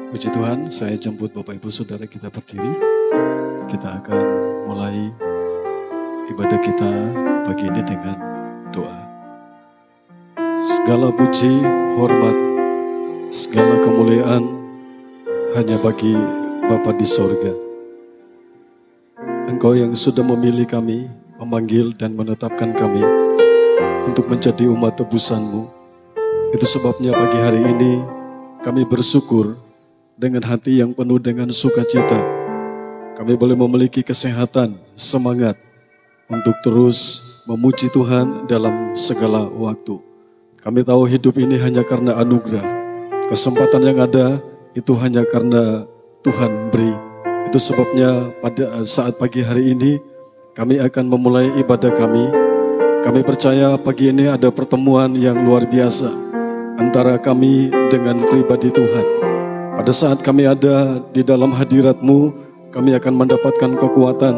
Puji Tuhan, saya jemput Bapak Ibu Saudara kita berdiri. Kita akan mulai ibadah kita pagi ini dengan doa. Segala puji, hormat, segala kemuliaan hanya bagi Bapa di sorga. Engkau yang sudah memilih kami, memanggil dan menetapkan kami untuk menjadi umat tebusan-Mu. Itu sebabnya pagi hari ini kami bersyukur dengan hati yang penuh dengan sukacita. Kami boleh memiliki kesehatan, semangat untuk terus memuji Tuhan dalam segala waktu. Kami tahu hidup ini hanya karena anugerah. Kesempatan yang ada itu hanya karena Tuhan beri. Itu sebabnya pada saat pagi hari ini kami akan memulai ibadah kami. Kami percaya pagi ini ada pertemuan yang luar biasa antara kami dengan pribadi Tuhan. Pada saat kami ada di dalam hadirat-Mu, kami akan mendapatkan kekuatan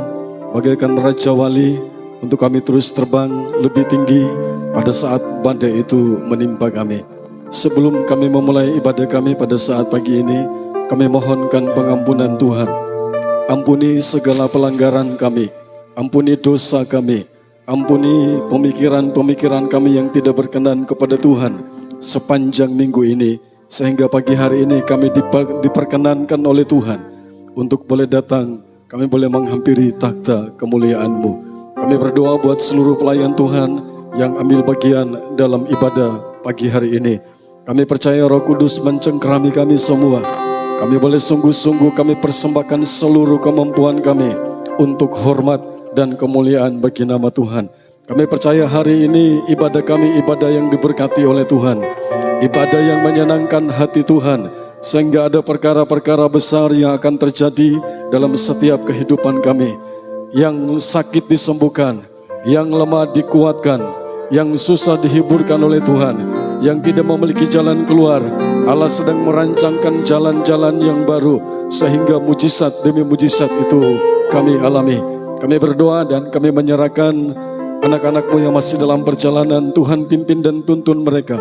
bagaikan Raja Wali untuk kami terus terbang lebih tinggi pada saat badai itu menimpa kami. Sebelum kami memulai ibadah kami pada saat pagi ini, kami mohonkan pengampunan Tuhan. Ampuni segala pelanggaran kami, ampuni dosa kami, ampuni pemikiran-pemikiran kami yang tidak berkenan kepada Tuhan sepanjang minggu ini. Sehingga pagi hari ini kami diperkenankan oleh Tuhan untuk boleh datang, kami boleh menghampiri takhta kemuliaan-Mu. Kami berdoa buat seluruh pelayan Tuhan yang ambil bagian dalam ibadah pagi hari ini. Kami percaya Roh Kudus mencengkerami kami semua. Kami boleh sungguh-sungguh kami persembahkan seluruh kemampuan kami untuk hormat dan kemuliaan bagi nama Tuhan. Kami percaya hari ini ibadah kami ibadah yang diberkati oleh Tuhan. Ibadah yang menyenangkan hati Tuhan, sehingga ada perkara-perkara besar yang akan terjadi dalam setiap kehidupan kami. Yang sakit disembuhkan, yang lemah dikuatkan, yang susah dihiburkan oleh Tuhan, yang tidak memiliki jalan keluar, Allah sedang merancangkan jalan-jalan yang baru, sehingga mujizat demi mujizat itu kami alami. Kami berdoa dan kami menyerahkan anak-anak-Mu yang masih dalam perjalanan. Tuhan pimpin dan tuntun mereka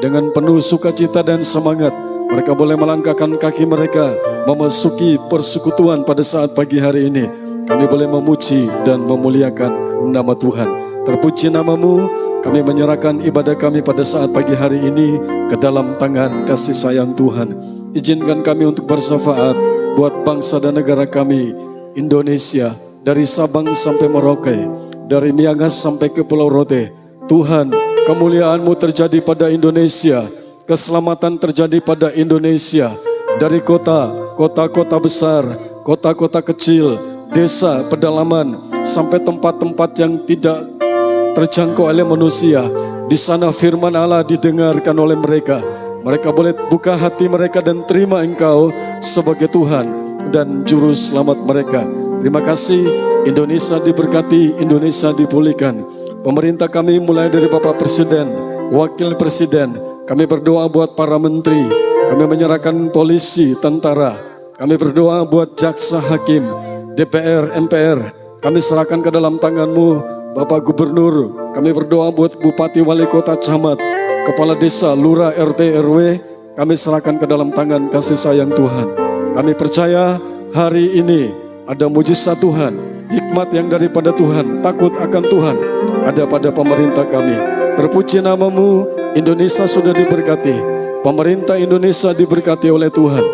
dengan penuh sukacita dan semangat. Mereka boleh melangkahkan kaki mereka memasuki persekutuan pada saat pagi hari ini. Kami boleh memuji dan memuliakan nama Tuhan. Terpuji nama-Mu. Kami menyerahkan ibadah kami pada saat pagi hari ini ke dalam tangan kasih sayang Tuhan. Izinkan kami untuk bersyafaat buat bangsa dan negara kami Indonesia, dari Sabang sampai Merauke, dari Miangas sampai ke Pulau Rote. Tuhan, kemuliaan-Mu terjadi pada Indonesia, keselamatan terjadi pada Indonesia, dari kota-kota besar, kota-kota kecil, desa, pedalaman, sampai tempat-tempat yang tidak terjangkau oleh manusia. Di sana firman Allah didengarkan oleh mereka. Mereka boleh buka hati mereka dan terima Engkau sebagai Tuhan dan Juru Selamat mereka. Terima kasih, Indonesia diberkati, Indonesia dipulihkan. Pemerintah kami mulai dari Bapak Presiden, Wakil Presiden, kami berdoa buat para menteri, kami menyerahkan polisi, tentara, kami berdoa buat jaksa hakim, DPR, MPR, kami serahkan ke dalam tangan-Mu, Bapak Gubernur, kami berdoa buat Bupati, Wali Kota, Camat, Kepala Desa, Lurah, RT, RW, kami serahkan ke dalam tangan kasih sayang Tuhan. Kami percaya hari ini ada mujizat Tuhan, hikmat yang daripada Tuhan, takut akan Tuhan ada pada pemerintah kami. Terpuji nama-Mu, Indonesia sudah diberkati, pemerintah Indonesia diberkati oleh Tuhan.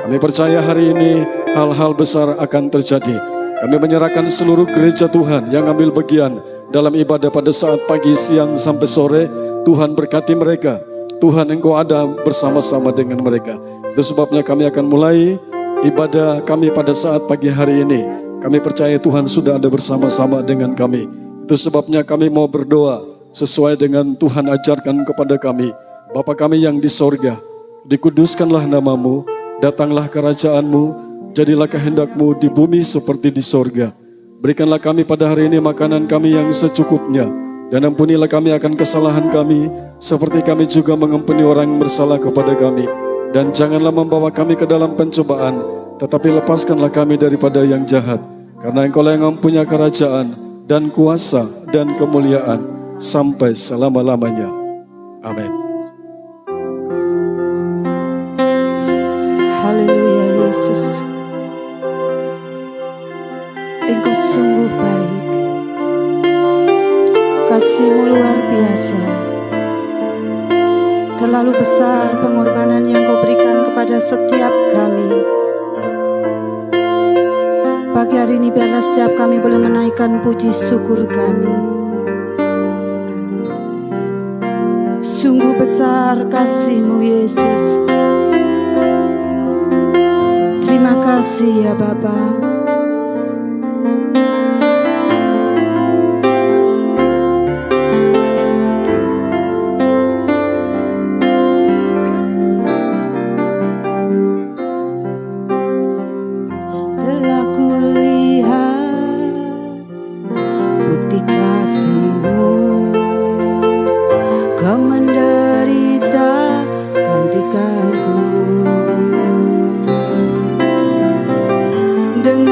Kami percaya hari ini hal-hal besar akan terjadi. Kami menyerahkan seluruh gereja Tuhan yang ambil bagian dalam ibadah pada saat pagi, siang, sampai sore. Tuhan berkati mereka. Tuhan, Engkau ada bersama-sama dengan mereka. Itu sebabnya kami akan mulai ibadah kami pada saat pagi hari ini. Kami percaya Tuhan sudah ada bersama-sama dengan kami. Itu sebabnya kami mau berdoa sesuai dengan Tuhan ajarkan kepada kami. Bapa kami yang di sorga, dikuduskanlah nama-Mu, datanglah kerajaan-Mu, jadilah kehendak-Mu di bumi seperti di sorga. Berikanlah kami pada hari ini makanan kami yang secukupnya, dan ampunilah kami akan kesalahan kami, seperti kami juga mengampuni orang yang bersalah kepada kami. Dan janganlah membawa kami ke dalam pencobaan, tetapi lepaskanlah kami daripada yang jahat. Karena Engkau-lah yang mempunyai kerajaan dan kuasa dan kemuliaan sampai selama-lamanya. Amin. Haleluya. sungguh baik. Kasih-Mu luar biasa. Terlalu besar pengorbanan yang Kau berikan kepada setiap kami. Pagi hari ini biarlah setiap kami boleh menaikkan puji syukur kami. Sungguh besar kasih-Mu Yesus. Terima kasih ya Bapa. Telah kulihat bukti kasih-Mu. Kau menderita gantikanku. Dengan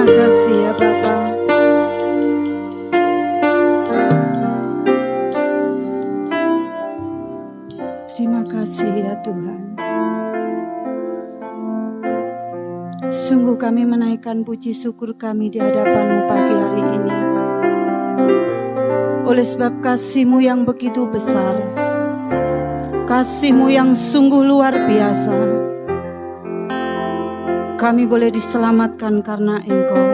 Terima kasih ya Bapa. Terima kasih ya Tuhan. Sungguh kami menaikkan puji syukur kami di hadapan-Mu pagi hari ini. Oleh sebab kasih-Mu yang begitu besar, kasih-Mu yang sungguh luar biasa, kami boleh diselamatkan karena Engkau.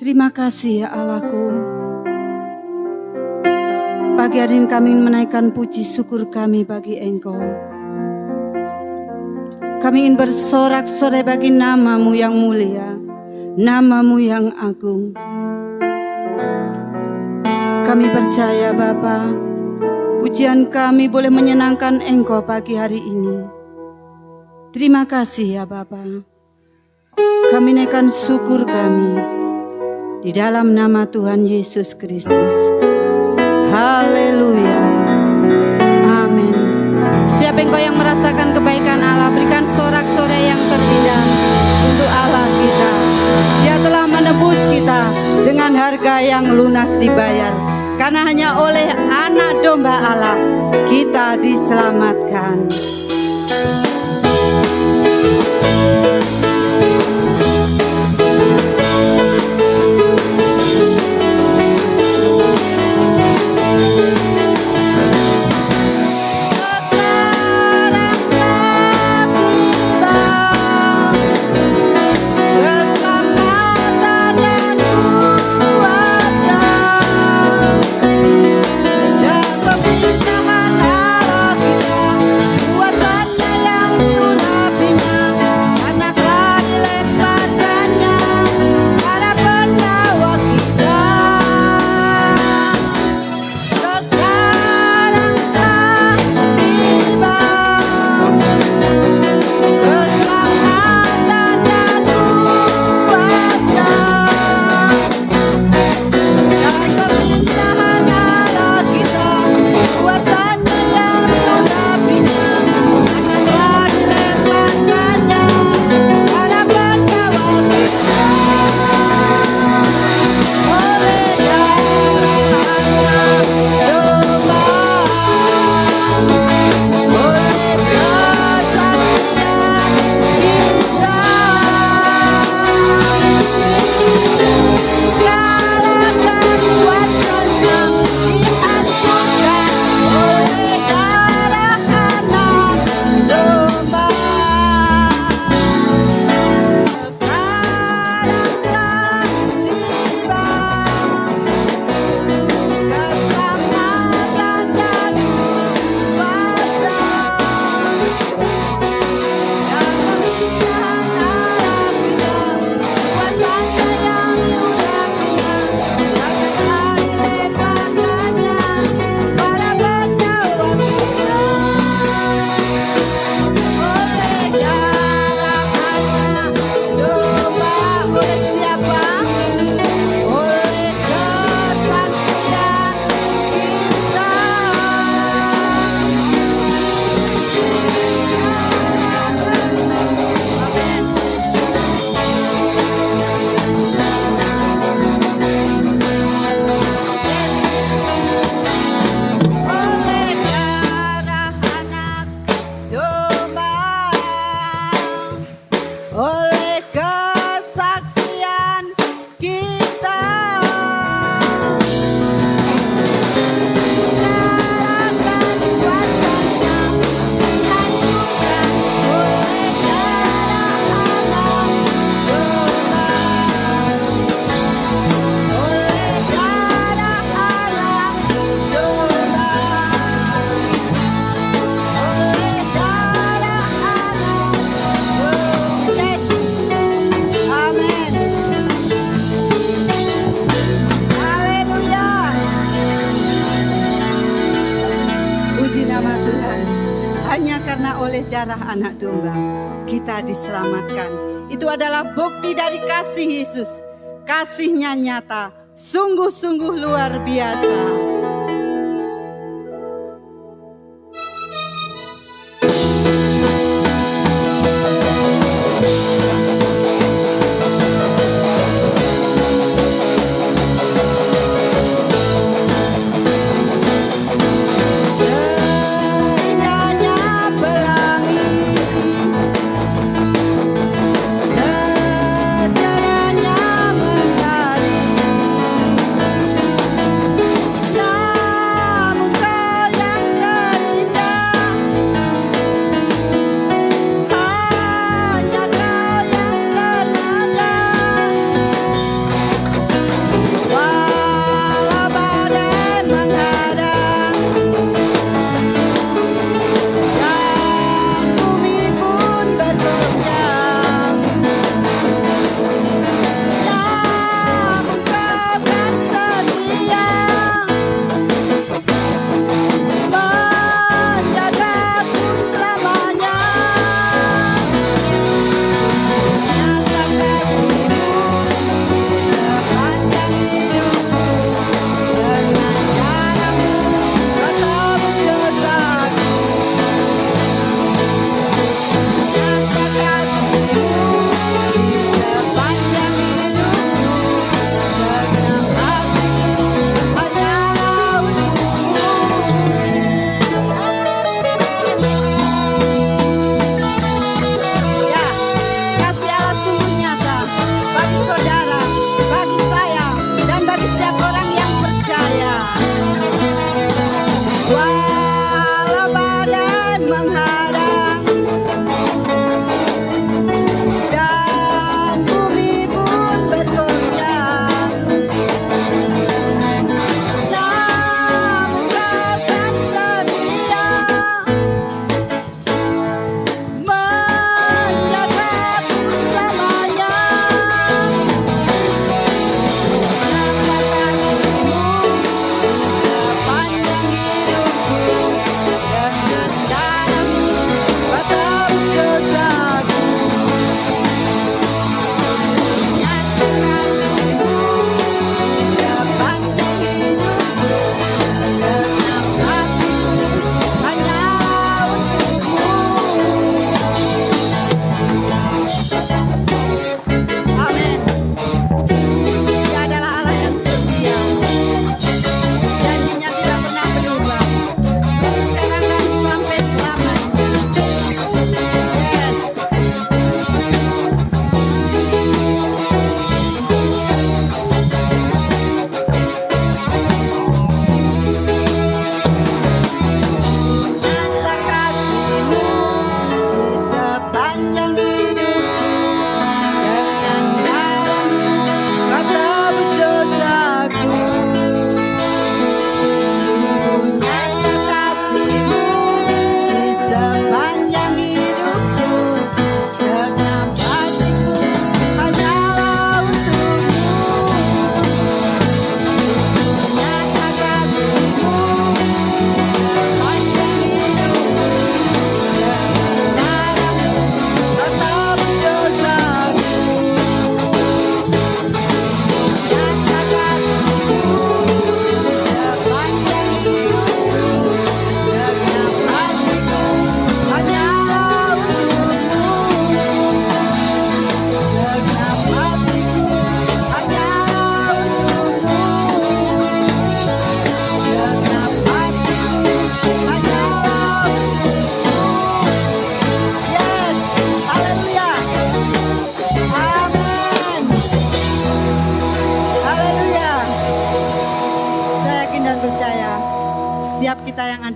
Terima kasih ya Allahku. Pagi hari ini kami menaikkan puji syukur kami bagi Engkau. Kami ingin bersorak-sorai bagi nama-Mu yang mulia, nama-Mu yang agung. Kami percaya Bapa, pujian kami boleh menyenangkan Engkau pagi hari ini. Terima kasih ya Bapa. Kami naikkan syukur kami di dalam nama Tuhan Yesus Kristus. Haleluya. Amin. Setiap engkau yang merasakan kebaikan Allah, berikan sorak-sorai yang terindah untuk Allah kita. Dia telah menebus kita dengan harga yang lunas dibayar. Karena hanya oleh anak domba Allah kita diselamatkan. oleh darah anak domba kita diselamatkan. Itu adalah bukti dari kasih Yesus. Kasihnya nyata, sungguh-sungguh luar biasa.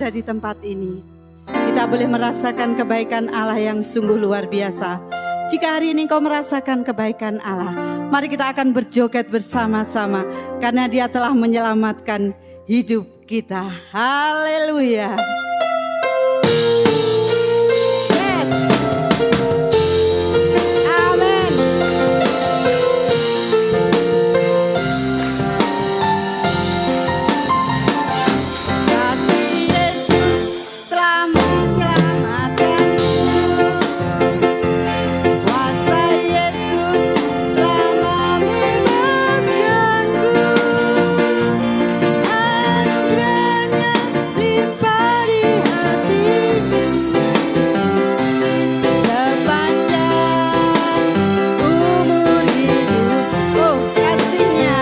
ada di tempat ini, kita boleh merasakan kebaikan Allah yang sungguh luar biasa. Jika hari ini kau merasakan kebaikan Allah, mari kita akan berjoget bersama-sama karena Dia telah menyelamatkan hidup kita. Haleluya. Yes. Amin. Kasih Yesus telah menyelamatkanku. Kuasa Yesus telah membebaskanku. Anugerahnya limpah di hatiku. Sepanjang umur hidup, oh kasihnya.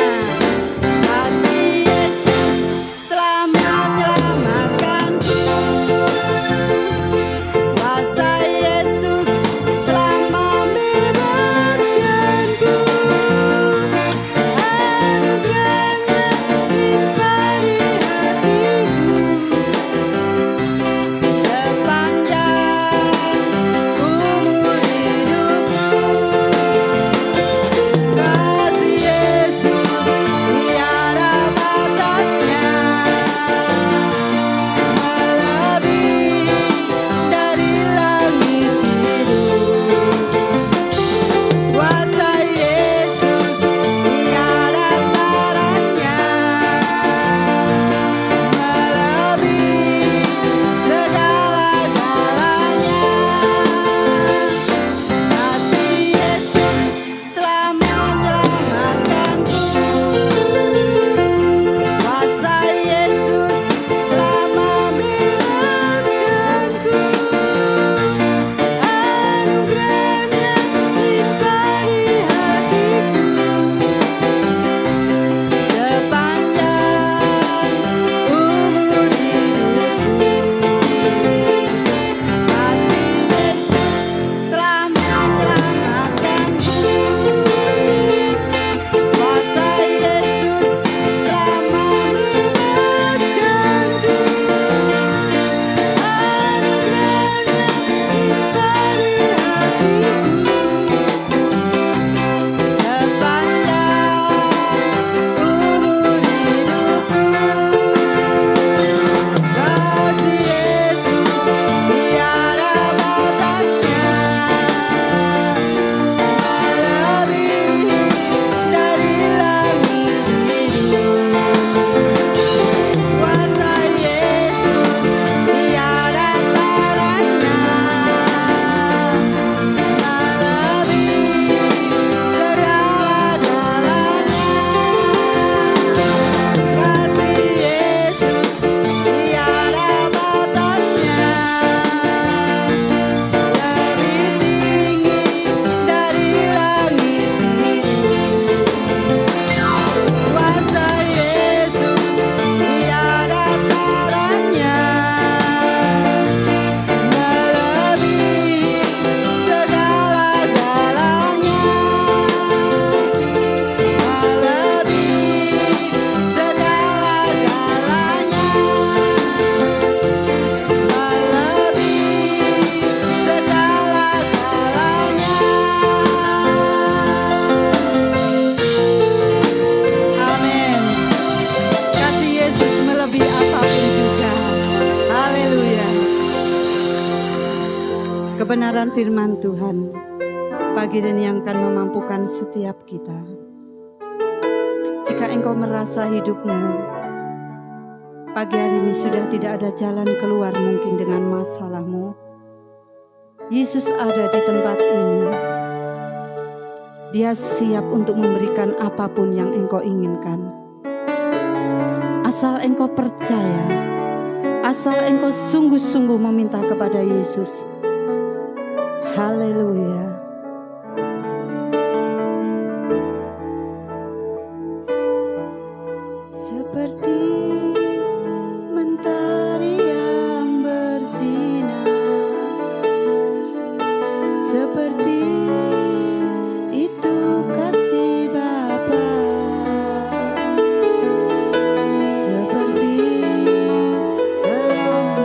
Kasih Yesus telah menyelamatkanku. Kuasa Yesus telah membebaskanku. Anugerahnya limpah di hatiku. Sepanjang umur hidupku. Kasih Yesus tiada batasnya, melebihi dari langit biru. Kuasa Yesus tiada taranya, melebihi segala-galanya. Kasih Yesus telah menyelamatkanku. Kuasa Yesus telah membebaskanku. Anugerahnya limpah di hatiku. Sepanjang umur hidupku. Kasih Yesus telah menyelamatkanku. Kuasa Yesus telah membebaskanku. Anugerahnya limpah di hatiku. Sepanjang umur hidupku. Kasih Yesus tiada batasnya, melebihi dari langit biru. Kuasa Yesus tiada taranya, melebihi segala-galanya. Kasih Yesus tiada batasnya, lebih tinggi dari langit biru. Kuasa Yesus tiada taranya, melebihi segala-galanya, melebihi segala-galanya, melebihi segala-galanya. Amin. Kasih Yesus melebihi apapun juga. Haleluya. Kebenaran firman Tuhan pagi dan yang akan memampukan setiap kita. Jika engkau merasa hidupmu pagi hari ini sudah tidak ada jalan keluar mungkin dengan masalahmu, Yesus ada di tempat ini. Dia siap untuk memberikan apapun yang engkau inginkan. Asal engkau percaya, asal engkau sungguh-sungguh meminta kepada Yesus. Haleluya. Seperti mentari yang bersinar, seperti itu kasih Bapa, seperti gelombang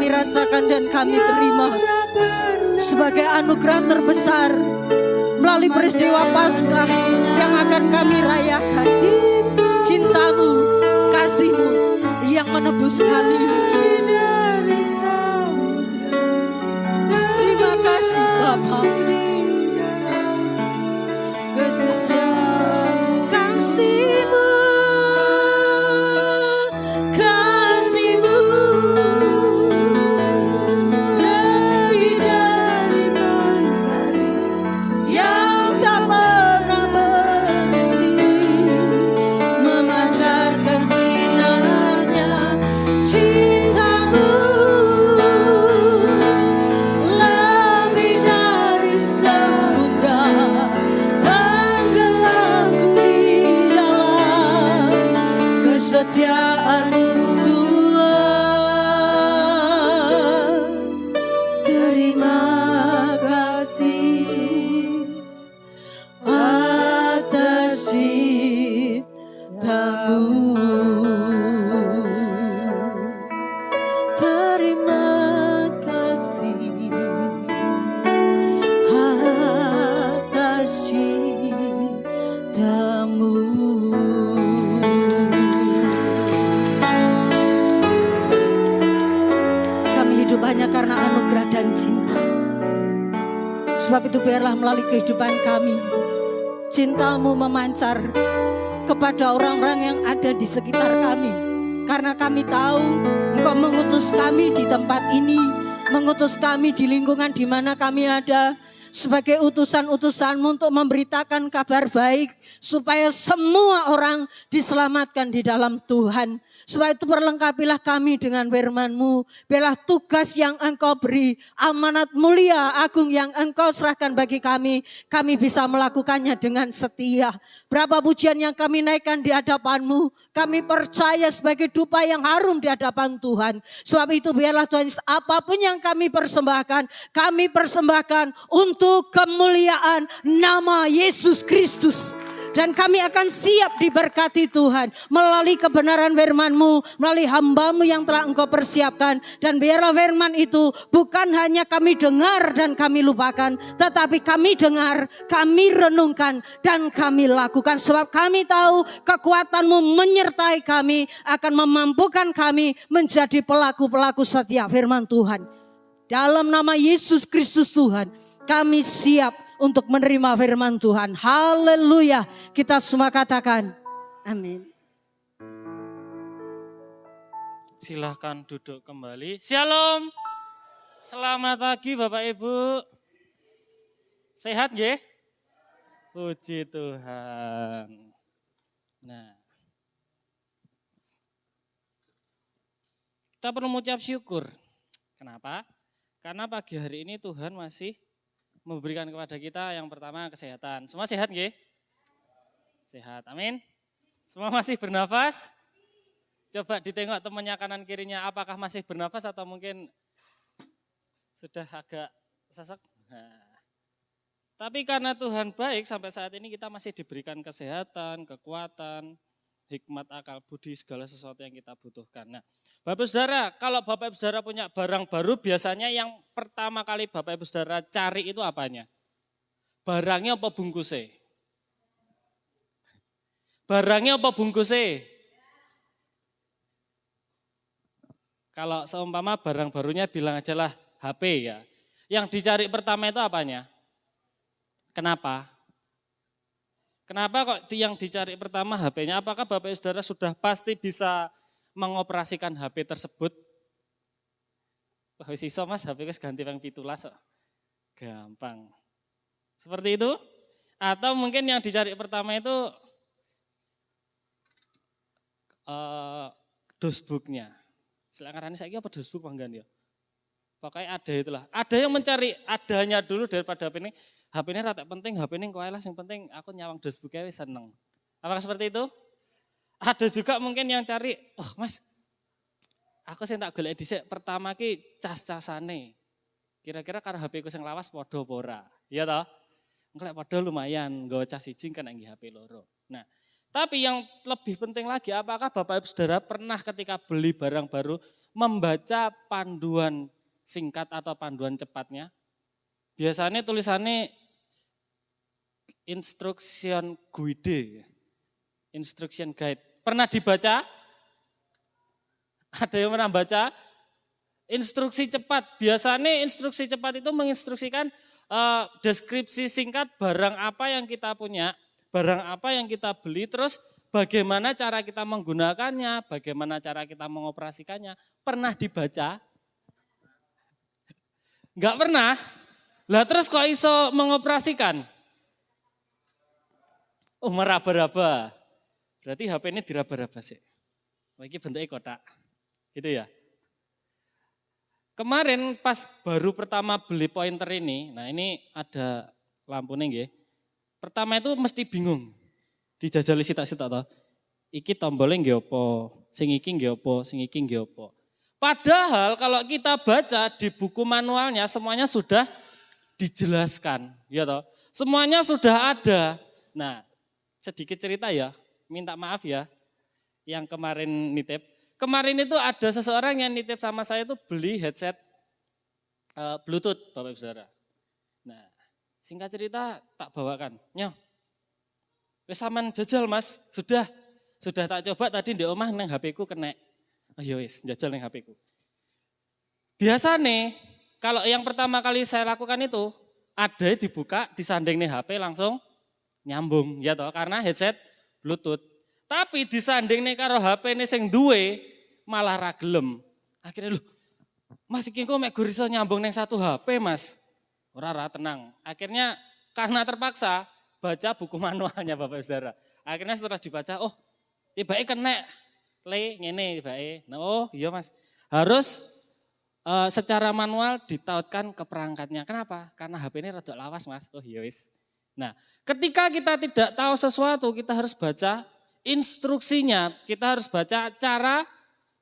kami rasakan dan kami terima sebagai anugerah terbesar melalui peristiwa Paskah yang akan kami rayakan. Cintamu, kasihmu yang menebus kami. Terima kasih Bapa. Kasihmu, kasihmu lebih dari mentari yang tak pernah berhenti memancarkan sinarnya. Cintamu lebih dari samudra, tenggelamku di dalam kesetiaan-Mu Tuhan. Terima kasih atas cinta-Mu. Terima kasih atas cinta-Mu. Kami hidup hanya karena anugerah dan cinta. Sebab itu biarlah melalui kehidupan kami, cinta-Mu memancar kepada orang-orang yang ada di sekitar kami. Karena kami tahu Engkau mengutus kami di tempat ini, mengutus kami di lingkungan di mana kami ada, sebagai utusan-utusan-Mu untuk memberitakan kabar baik supaya semua orang diselamatkan di dalam Tuhan. Sebab itu perlengkapilah kami dengan firman-Mu. Biarlah tugas yang Engkau beri, amanat mulia agung yang Engkau serahkan bagi kami bisa melakukannya dengan setia. Berapa pujian yang kami naikkan di hadapan-Mu, kami percaya sebagai dupa yang harum di hadapan Tuhan. Sebab itu biarlah Tuhan, apapun yang kami persembahkan untuk kemuliaan nama Yesus Kristus. Dan kami akan siap diberkati Tuhan melalui kebenaran firman-Mu, melalui hamba-Mu yang telah Engkau persiapkan. Dan biarlah firman itu bukan hanya kami dengar dan kami lupakan, tetapi kami dengar, kami renungkan dan kami lakukan. Sebab kami tahu kekuatan-Mu menyertai kami, akan memampukan kami menjadi pelaku-pelaku setia firman Tuhan. Dalam nama Yesus Kristus Tuhan, kami siap untuk menerima firman Tuhan. Haleluya. Kita semua katakan amin. Silahkan duduk kembali. Shalom. Selamat pagi Bapak Ibu. Sehat nggih? Puji Tuhan. Nah, kita perlu mengucap syukur. Kenapa? Karena pagi hari ini Tuhan masih memberikan kepada kita yang pertama kesehatan. Semua sehat nggih? Sehat, amin. Semua masih bernafas? Coba ditengok temannya kanan kirinya, apakah masih bernafas atau mungkin sudah agak sesek? Nah. Tapi karena Tuhan baik, sampai saat ini kita masih diberikan kesehatan, kekuatan, hikmat, akal, budi, segala sesuatu yang kita butuhkan. Nah, Bapak Saudara, kalau Bapak Ibu Saudara punya barang baru, biasanya yang pertama kali Bapak Ibu Saudara cari itu apanya? Barangnya apa bungkusnya? Barangnya apa bungkusnya? Kalau seumpama barang barunya bilang aja lah HP ya. Yang dicari pertama itu apanya? Kenapa? Kenapa kok yang dicari pertama HP-nya? Apakah Bapak Ibu Saudara sudah pasti bisa mengoperasikan HP tersebut? Wah, wis iso Mas, HP wis ganti ping 17 kok. Gampang. Seperti itu? Atau mungkin yang dicari pertama itu dosbooknya. Silakan saya apa dosbook panggan ya? Pokoknya ada itulah. Ada yang mencari adanya dulu daripada HP ini. HP ini rata penting, HP ini kok yang penting aku nyawang dosbooknya wis seneng. Apakah seperti itu? Ada juga mungkin yang cari, oh Mas, aku sih tak golek dhisik pertama ki cas-casane. Kira-kira karo HP ku sing lawas padha apa ora? Iya toh? Engko lek padha lumayan, nggawa cas siji kan nggo HP loro. Nah, tapi yang lebih penting lagi, apakah Bapak Ibu Saudara pernah ketika beli barang baru membaca panduan singkat atau panduan cepatnya, biasanya tulisannya instruction guide, instruction guide. Pernah dibaca? Ada yang pernah baca? Instruksi cepat. Biasanya instruksi cepat itu menginstruksikan deskripsi singkat barang apa yang kita punya, barang apa yang kita beli, terus bagaimana cara kita menggunakannya, bagaimana cara kita mengoperasikannya. Pernah dibaca? Enggak pernah? Lah terus kok iso mengoperasikan? Oh, meraba-raba. Berarti HP ini diraba-raba sih. Ini bentuknya kotak. Gitu ya. Kemarin pas baru pertama beli pointer ini, nah ini ada lampunya nggih. Pertama itu mesti bingung. Dijajali sitak-sitak toh. Iki tombolnya nggih apa, sing iki nggih apa, sing iki nggih apa. Padahal kalau kita baca di buku manualnya semuanya sudah dijelaskan, ya toh. Semuanya sudah ada. Nah, sedikit cerita ya, minta maaf ya yang kemarin nitip. Kemarin itu ada seseorang yang nitip sama saya itu beli headset Bluetooth, Bapak Ibu Saudara. Nah, singkat cerita tak bawakan. Nyoh, wis sampean jajal Mas, sudah tak coba tadi di omah nang HP ku kena. Oh ya wis, jajal nang HP ku. Biasanya kalau yang pertama kali saya lakukan itu ada dibuka, disanding nih HP langsung nyambung ya toh karena headset Bluetooth. Tapi disanding nih karo HP nih sing duwe malah ra gelem. Akhirnya lu Mas iki kok mek iso nyambung neng satu HP Mas. Ora tenang. Akhirnya karena terpaksa baca buku manualnya Bapak Saudara. Akhirnya setelah dibaca, oh tibake kena le ngene tibake. Nah, oh iya Mas. Harus secara manual ditautkan ke perangkatnya. Kenapa? Karena HP ini rada lawas Mas. Oh iya wis. Nah, ketika kita tidak tahu sesuatu, kita harus baca instruksinya. Kita harus baca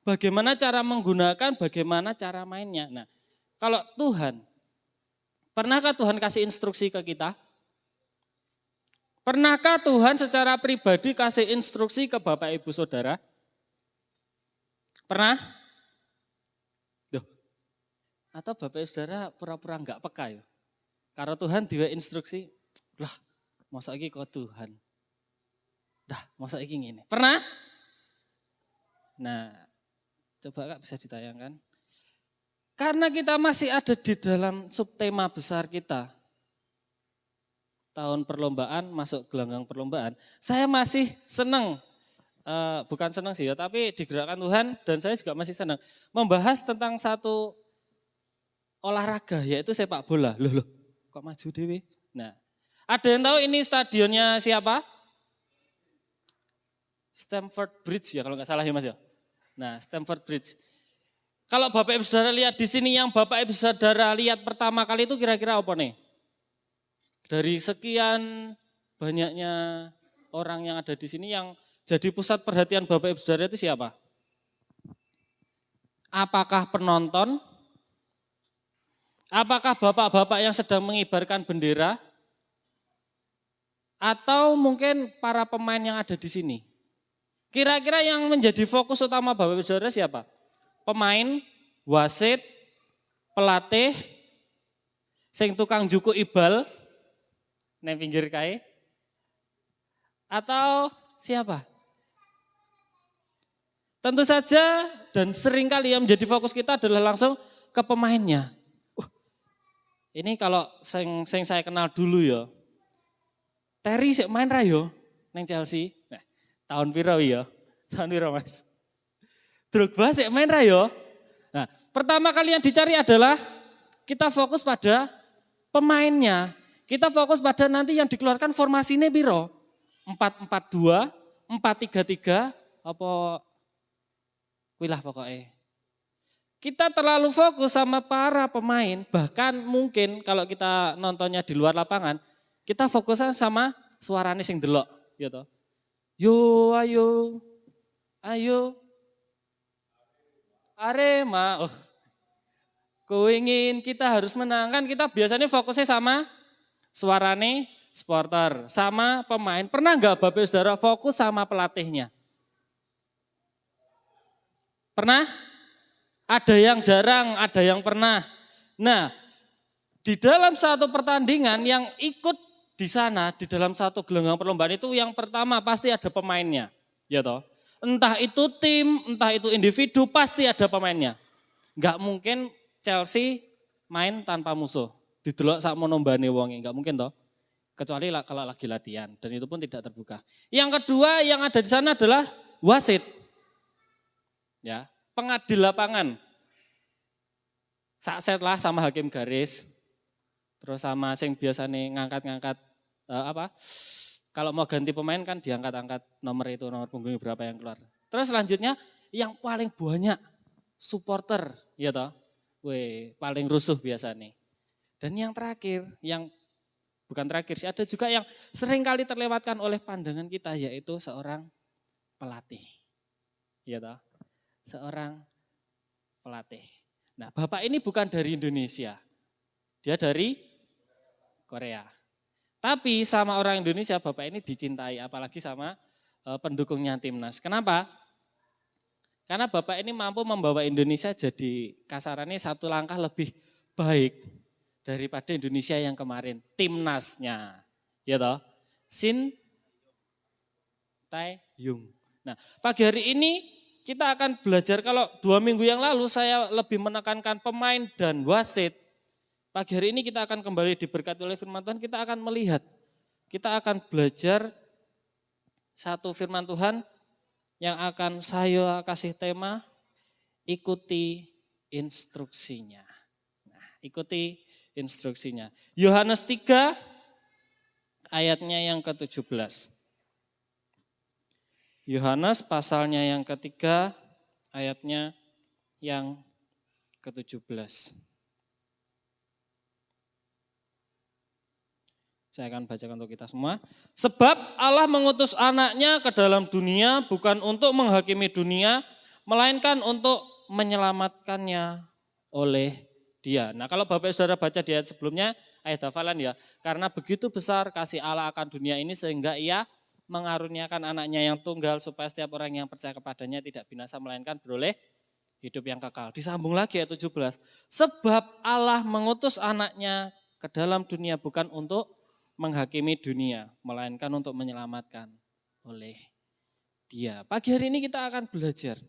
bagaimana cara menggunakan, bagaimana cara mainnya. Nah, kalau Tuhan, pernahkah Tuhan kasih instruksi ke kita? Pernahkah Tuhan secara pribadi kasih instruksi ke Bapak Ibu Saudara? Pernah? Duh. Atau Bapak Ibu Saudara pura-pura enggak peka ya? Karena Tuhan diwe instruksi, lah masa iki kok Tuhan? Dah, masa iki ngene. Pernah? Nah, coba Kak bisa ditayangkan. Karena kita masih ada di dalam subtema besar kita. Tahun perlombaan, masuk gelanggang perlombaan. Saya masih senang, bukan senang sih ya, tapi digerakkan Tuhan dan saya juga masih senang. Membahas tentang satu olahraga, yaitu sepak bola. Loh, kok maju dewe? Nah, ada yang tahu ini stadionnya siapa? Stamford Bridge ya kalau nggak salah ya Mas ya. Nah, Stamford Bridge. Kalau Bapak Ibu Saudara lihat di sini yang Bapak Ibu Saudara lihat pertama kali itu kira-kira apa nih? Dari sekian banyaknya orang yang ada di sini yang jadi pusat perhatian Bapak Ibu Saudara itu siapa? Apakah penonton? Apakah bapak-bapak yang sedang mengibarkan bendera? Atau mungkin para pemain yang ada di sini? Kira-kira yang menjadi fokus utama Bapak Ibu Saudara siapa? Pemain, wasit, pelatih, sing tukang juku ibal, neng pinggir kae, atau siapa? Tentu saja dan seringkali yang menjadi fokus kita adalah langsung ke pemainnya. Ini kalau sing saya kenal dulu ya, Terry sik main ra yo neng Chelsea. Nah, tahun piro ya? Tahun piro Mas? Drogba sik main ra yo. Nah, pertama kali yang dicari adalah kita fokus pada pemainnya. Kita fokus pada nanti yang dikeluarkan formasinya piro? 4-4-2, 4-3-3, apa wilah pokoknya. Kita terlalu fokus sama para pemain, bahkan mungkin kalau kita nontonnya di luar lapangan, kita fokusnya sama suaranya sing delok, gitu. Yo, ayo, Arema. Oh, ku ingin kita harus menang kan kita biasanya fokusnya sama suaranya supporter, sama pemain. Pernah nggak Bapak Saudara fokus sama pelatihnya? Pernah? Ada yang jarang, ada yang pernah. Nah, di dalam satu pertandingan yang ikut di sana, di dalam satu gelanggang perlombaan itu yang pertama pasti ada pemainnya. Ya toh? Entah itu tim, entah itu individu, pasti ada pemainnya. Enggak mungkin Chelsea main tanpa musuh. Didelok sak monombane wonge, enggak mungkin toh. Kecuali kalau lagi latihan dan itu pun tidak terbuka. Yang kedua yang ada di sana adalah wasit. Ya, pengadil lapangan. Sakset lah sama hakim garis. Terus sama sing biasanya ngangkat-ngangkat kalau mau ganti pemain kan diangkat-angkat nomor punggung berapa yang keluar. Terus selanjutnya yang paling banyak supporter, ya toh. Paling rusuh biasanya. Dan yang terakhir, yang bukan terakhir sih, ada juga yang sering kali terlewatkan oleh pandangan kita yaitu seorang pelatih. Ya toh. Seorang pelatih. Nah, Bapak ini bukan dari Indonesia. Dia dari Korea. Tapi sama orang Indonesia Bapak ini dicintai, apalagi sama pendukungnya timnas. Kenapa? Karena Bapak ini mampu membawa Indonesia jadi kasarannya satu langkah lebih baik daripada Indonesia yang kemarin. Timnasnya. Ya toh? Shin Tae-hyung. Nah, pagi hari ini kita akan belajar, kalau 2 minggu yang lalu saya lebih menekankan pemain dan wasit. Pagi hari ini kita akan kembali diberkati oleh firman Tuhan, kita akan melihat, kita akan belajar satu firman Tuhan yang akan saya kasih tema, ikuti instruksinya. Nah, ikuti instruksinya. Yohanes 3 ayatnya yang ke-17. Yohanes pasalnya yang ketiga, ayatnya yang ke-17. Saya akan bacakan untuk kita semua. Sebab Allah mengutus anaknya ke dalam dunia bukan untuk menghakimi dunia, melainkan untuk menyelamatkannya oleh Dia. Nah, kalau Bapak Saudara baca di ayat sebelumnya, ayat hafalan ya. Karena begitu besar kasih Allah akan dunia ini sehingga Ia mengaruniakan anaknya yang tunggal supaya setiap orang yang percaya kepadanya tidak binasa melainkan beroleh hidup yang kekal. Disambung lagi ayat 17. Sebab Allah mengutus anaknya ke dalam dunia bukan untuk menghakimi dunia, melainkan untuk menyelamatkan oleh Dia. Pagi hari ini kita akan belajar.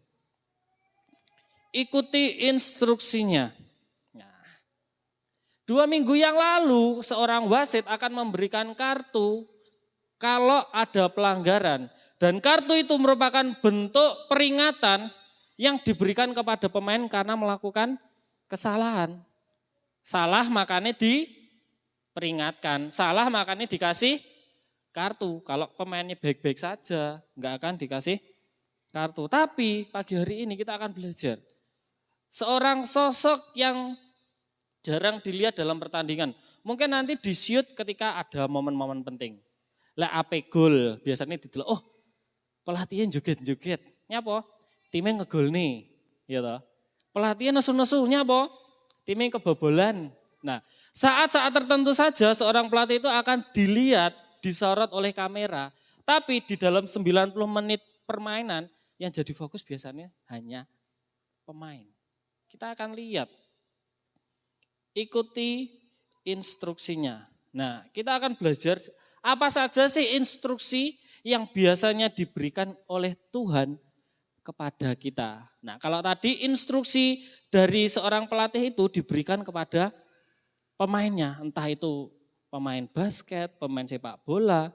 Ikuti instruksinya. Nah, 2 minggu yang lalu seorang wasit akan memberikan kartu kalau ada pelanggaran, dan kartu itu merupakan bentuk peringatan yang diberikan kepada pemain karena melakukan kesalahan. Salah makanya diperingatkan, salah makanya dikasih kartu. Kalau pemainnya baik-baik saja, nggak akan dikasih kartu. Tapi pagi hari ini kita akan belajar seorang sosok yang jarang dilihat dalam pertandingan. Mungkin nanti di-shoot ketika ada momen-momen penting. Lah ape gol biasanya didelok, oh pelatihnya joget-joget, nyapa? Timnya ngegol nih, ya toh. Pelatihnya nesu-nesu, nyapa? Timnya kebobolan. Nah, saat-saat tertentu saja seorang pelatih itu akan dilihat, disorot oleh kamera, tapi di dalam 90 menit permainan yang jadi fokus biasanya hanya pemain. Kita akan lihat, ikuti instruksinya. Nah, kita akan belajar apa saja sih instruksi yang biasanya diberikan oleh Tuhan kepada kita. Nah, kalau tadi instruksi dari seorang pelatih itu diberikan kepada pemainnya, entah itu pemain basket, pemain sepak bola,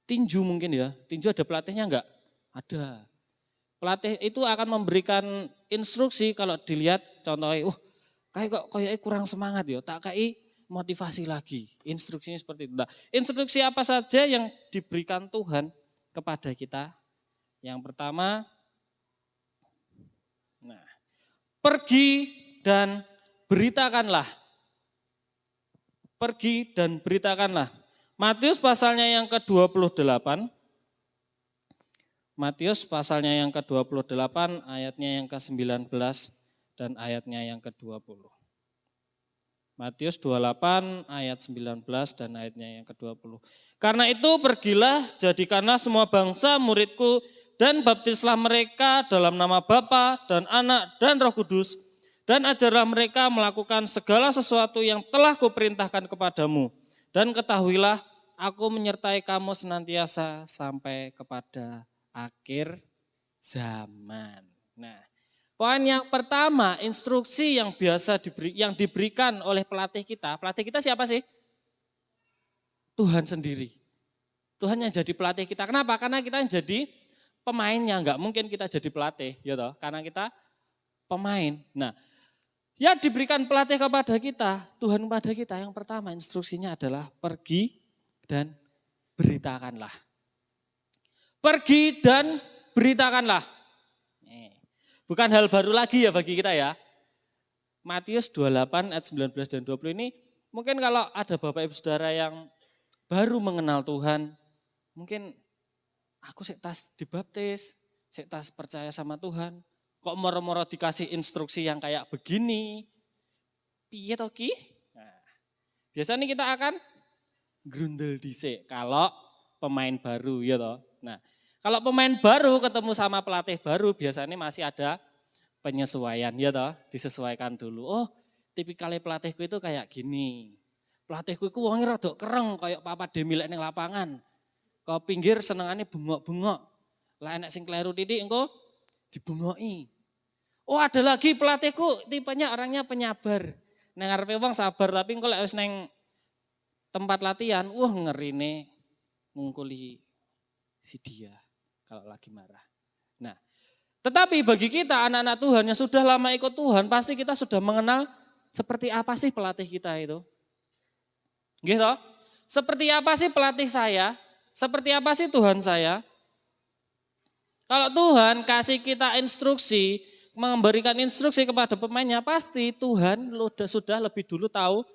tinju mungkin ya. Tinju ada pelatihnya enggak? Ada. Pelatih itu akan memberikan instruksi kalau dilihat contohnya, kayaknya kurang semangat ya, tak kayak motivasi lagi. Instruksinya seperti itu. Nah, instruksi apa saja yang diberikan Tuhan kepada kita? Yang pertama, pergi dan beritakanlah. Pergi dan beritakanlah. Matius pasalnya yang ke-28. Matius pasalnya yang ke-28, ayatnya yang ke-19 dan ayatnya yang ke-20. Matius 28 ayat 19 dan ayatnya yang ke-20. Karena itu pergilah, jadikanlah semua bangsa muridku Dan baptislah mereka dalam nama Bapa dan Anak dan Roh Kudus, dan ajarlah mereka melakukan segala sesuatu yang telah kuperintahkan kepadamu. Dan ketahuilah, aku menyertai kamu senantiasa sampai kepada akhir zaman. Nah, poin yang pertama, instruksi yang biasa diberikan oleh pelatih kita. Pelatih kita siapa sih? Tuhan sendiri. Tuhan yang jadi pelatih kita. Kenapa? Karena kita yang jadi pemainnya, enggak mungkin kita jadi pelatih, ya toh, karena kita pemain. Nah, ya diberikan pelatih kepada kita, Tuhan kepada kita. Yang pertama instruksinya adalah pergi dan beritakanlah. Pergi dan beritakanlah. Bukan hal baru lagi ya bagi kita ya. Matius 28 ayat 19 dan 20 ini mungkin kalau ada Bapak Ibu Saudara yang baru mengenal Tuhan, mungkin aku tas dibaptis, tas percaya sama Tuhan, kok moro-moro dikasih instruksi yang kayak begini, piye toh ki? Nah, biasanya kita akan grundel dhisik kalau pemain baru ya toh. Nah, kalau pemain baru ketemu sama pelatih baru biasanya masih ada penyesuaian ya toh, disesuaikan dulu. Oh, tipikalnya pelatihku itu kayak gini. Pelatihku itu wongnya rada kereng kayak Papa Demilek ning lapangan. Kau pinggir senengannya bengok-bengok. Lah enak sing kleru titik engko dibungoki. Oh ada lagi pelatihku tipenya orangnya penyabar. Nang ngarepe wong sabar tapi engko lek wis nang tempat latihan, ngerine ngungkuli si dia kalau lagi marah. Nah, tetapi bagi kita anak-anak Tuhan yang sudah lama ikut Tuhan, pasti kita sudah mengenal seperti apa sih pelatih kita itu. Gitu. Seperti apa sih pelatih saya? Seperti apa sih Tuhan saya? Kalau Tuhan kasih kita instruksi, memberikan instruksi kepada pemainnya, pasti Tuhan sudah lebih dulu tahu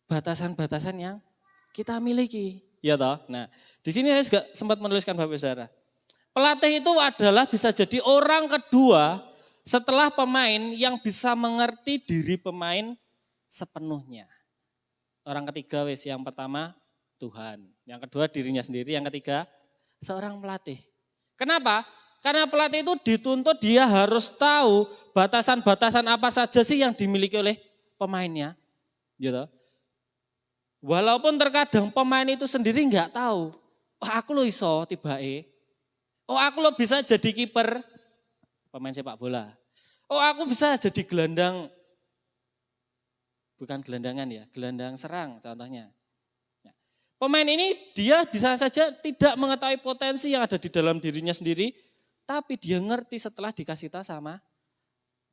batasan-batasan yang kita miliki. Ya toh? Nah, di sini saya juga sempat menuliskan Bapak Saudara. Pelatih itu adalah bisa jadi orang kedua setelah pemain yang bisa mengerti diri pemain sepenuhnya. Orang ketiga yang pertama Tuhan, yang kedua dirinya sendiri, yang ketiga seorang pelatih. Kenapa? Karena pelatih itu dituntut dia harus tahu batasan-batasan apa saja sih yang dimiliki oleh pemainnya. Gitu. Walaupun terkadang pemain itu sendiri nggak tahu, oh aku lo iso tibae, oh aku lo bisa jadi kiper pemain sepak bola, oh aku bisa jadi gelandang, bukan gelandangan ya, gelandang serang contohnya. Pemain ini dia bisa saja tidak mengetahui potensi yang ada di dalam dirinya sendiri, tapi dia ngerti setelah dikasih tahu sama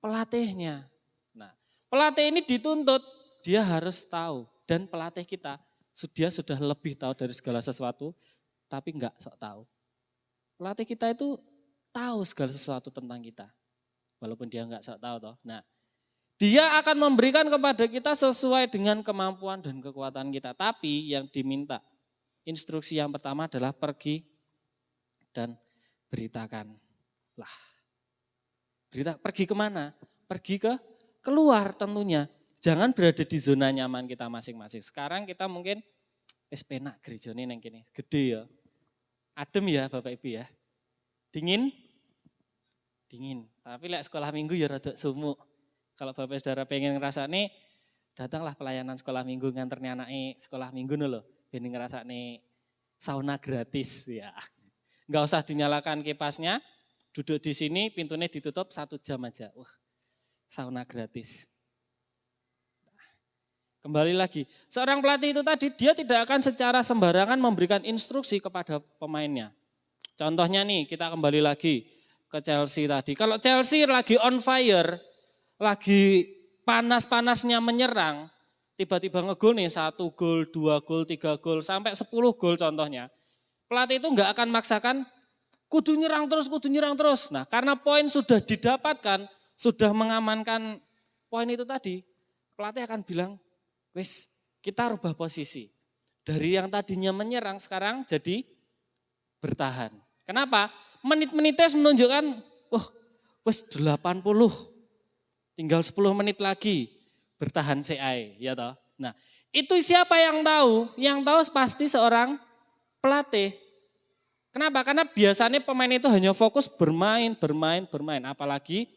pelatihnya. Nah, pelatih ini dituntut, dia harus tahu. Dan pelatih kita, dia sudah lebih tahu dari segala sesuatu, tapi enggak sok tahu. Pelatih kita itu tahu segala sesuatu tentang kita, walaupun dia enggak sok tahu toh. Nah, dia akan memberikan kepada kita sesuai dengan kemampuan dan kekuatan kita. Tapi yang diminta, instruksi yang pertama adalah pergi dan beritakanlah. Pergi kemana? Pergi keluar tentunya. Jangan berada di zona nyaman kita masing-masing. Sekarang kita mungkin penak gerejane nang kene, gede ya. Adem ya Bapak Ibu ya. Dingin? Dingin. Tapi lek sekolah minggu ya rada sumuk. Kalau Bapak Saudara pengen ngerasane, datanglah pelayanan sekolah minggu nganternya anaknya sekolah minggu lho. Pengen ngerasane sauna gratis ya. Enggak usah dinyalakan kipasnya, duduk di sini pintunya ditutup 1 jam aja. Wah, sauna gratis. Kembali lagi, seorang pelatih itu tadi dia tidak akan secara sembarangan memberikan instruksi kepada pemainnya. Contohnya nih, kita kembali lagi ke Chelsea tadi. Kalau Chelsea lagi on fire, lagi panas-panasnya menyerang, tiba-tiba ngegol nih 1 gol, 2 gol, 3 gol, sampai 10 gol contohnya. Pelatih itu enggak akan maksakan kudu nyerang terus. Nah, karena poin sudah didapatkan, sudah mengamankan poin itu tadi, pelatih akan bilang, wes kita rubah posisi. Dari yang tadinya menyerang sekarang jadi bertahan. Kenapa? Menit-menitnya menunjukkan, wes 80, tinggal 10 menit lagi bertahan CI, ya toh. Nah, itu siapa yang tahu? Yang tahu pasti seorang pelatih. Kenapa? Karena biasanya pemain itu hanya fokus bermain. Apalagi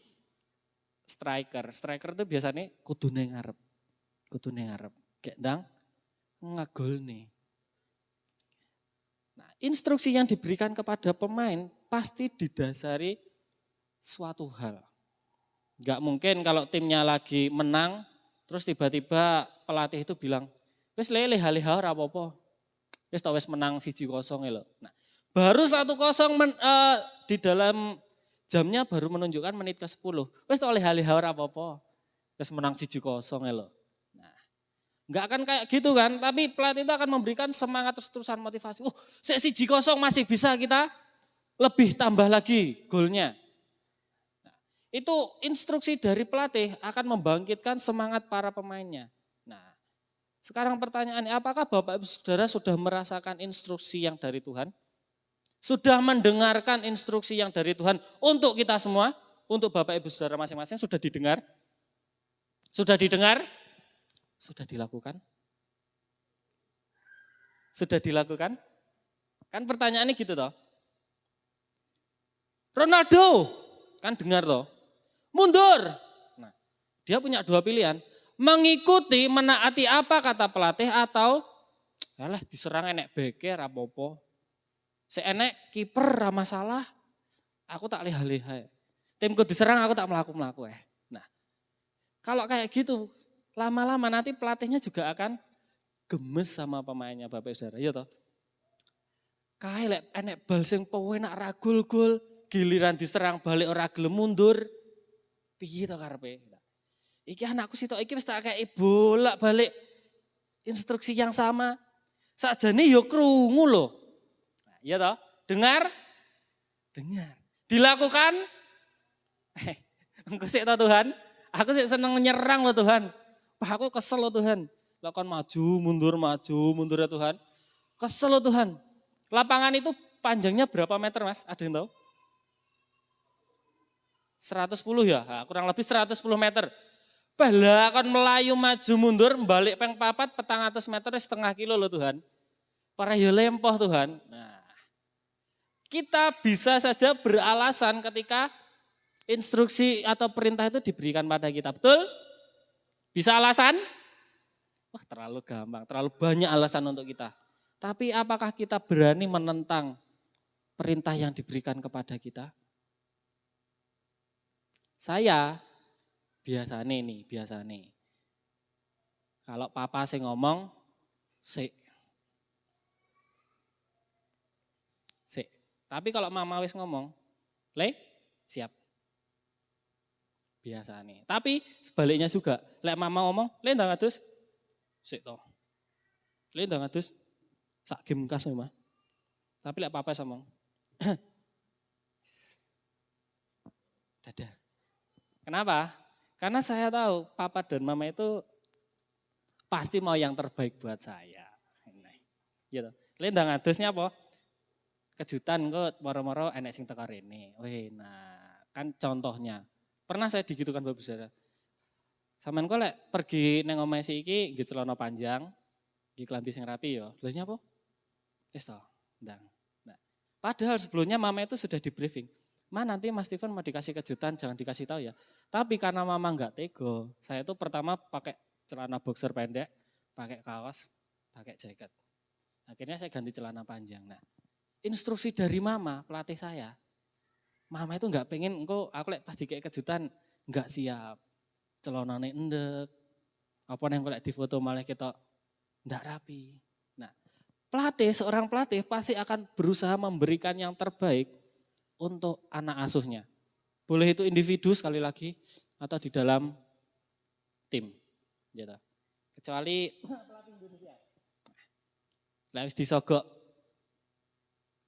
striker. Striker itu biasanya kudune ngarep. Kayak ndang ngagol nih. Nah, instruksi yang diberikan kepada pemain pasti didasari suatu hal. Enggak mungkin kalau timnya lagi menang, terus tiba-tiba pelatih itu bilang, wis leha-leha ora apa-apa. Wis menang 1-0 lho. Nah, baru 1-0 di dalam jamnya baru menunjukkan menit ke-10. Wis leha-leha ora apa-apa. Wis menang 1-0 lho. Nah, enggak akan kayak gitu kan, tapi pelatih itu akan memberikan semangat terus-terusan motivasi. 1-0 masih bisa kita lebih tambah lagi golnya. Itu instruksi dari pelatih akan membangkitkan semangat para pemainnya. Nah, sekarang pertanyaannya, apakah Bapak Ibu Saudara sudah merasakan instruksi yang dari Tuhan? Sudah mendengarkan instruksi yang dari Tuhan untuk kita semua? Untuk Bapak Ibu Saudara masing-masing sudah didengar? Sudah didengar? Sudah dilakukan? Sudah dilakukan? Kan pertanyaannya gitu toh. Ronaldo, kan dengar toh. Mundur. Nah, dia punya dua pilihan. Mengikuti, menaati apa kata pelatih atau alah diserang enek beke rapopo. Seenek kiper ra masalah. Aku tak leha-leha. Timku diserang aku tak melaku-melaku . Nah, kalau kayak gitu lama-lama nanti pelatihnya juga akan gemes sama pemainnya Bapak Saudara. Iya toh? Kae lek enek bal sing penak ra gol-gol, giliran diserang balik ora gelem mundur. Piye to karepe? Iki anakku sitok iki wis tak kei bolak-balik instruksi yang sama. Sakjane yo krungu lho. Nah, iya toh? Dengar? Dengar. Dilakukan? Engko sik to Tuhan. Aku sik seneng nyerang loh Tuhan. Wah, aku kesel loh Tuhan. Lah kon maju mundur ya Tuhan. Kesel loh Tuhan. Lapangan itu panjangnya berapa meter Mas? Ada yang tahu? 110 ya, nah, kurang lebih 110 meter. Bala kon melayu maju mundur balik peng papat 400 meter setengah kilo loh Tuhan. Para ya lempoh Tuhan. Nah, kita bisa saja beralasan ketika instruksi atau perintah itu diberikan pada kita. Betul? Bisa alasan? Wah, terlalu gampang, terlalu banyak alasan untuk kita. Tapi apakah kita berani menentang perintah yang diberikan kepada kita? Saya biasa nih. Kalau papa sih ngomong, sik. Tapi kalau mama wis ngomong, siap. Biasa nih. Tapi sebaliknya juga, lek mama ngomong, ndang adus, sik toh. Ndang adus, sak game kas mah. Tapi lek papa ngomong, dadah. Kenapa? Karena saya tahu papa dan mama itu pasti mau yang terbaik buat saya. Gitu. Lendang adusnya apa? Kejutan kok moro-moro enek sing teko rene. Weh, nah kan contohnya. Pernah saya digitukan Bapak Saudara. Sampeyan kok lek pergi nang omahe si iki nggih celana panjang, nggih klambi sing rapi ya. Lha nyapa? Wis to, ndang. Nah, padahal sebelumnya mama itu sudah di briefing. Nanti Mas Steven mau dikasih kejutan, jangan dikasih tahu ya. Tapi karena mama enggak tego, saya tuh pertama pakai celana boxer pendek, pakai kaos, pakai jaket. Akhirnya saya ganti celana panjang. Nah, instruksi dari mama, pelatih saya. Mama itu enggak pengen, engko aku lek pas dikasih kejutan, enggak siap. Celanane endek, apa yang aku lek difoto malah kita enggak rapi. Nah, seorang pelatih pasti akan berusaha memberikan yang terbaik untuk anak asuhnya. Boleh itu individu sekali lagi atau di dalam tim. Gitu. Kecuali pelatih Indonesia. Lah wis disogok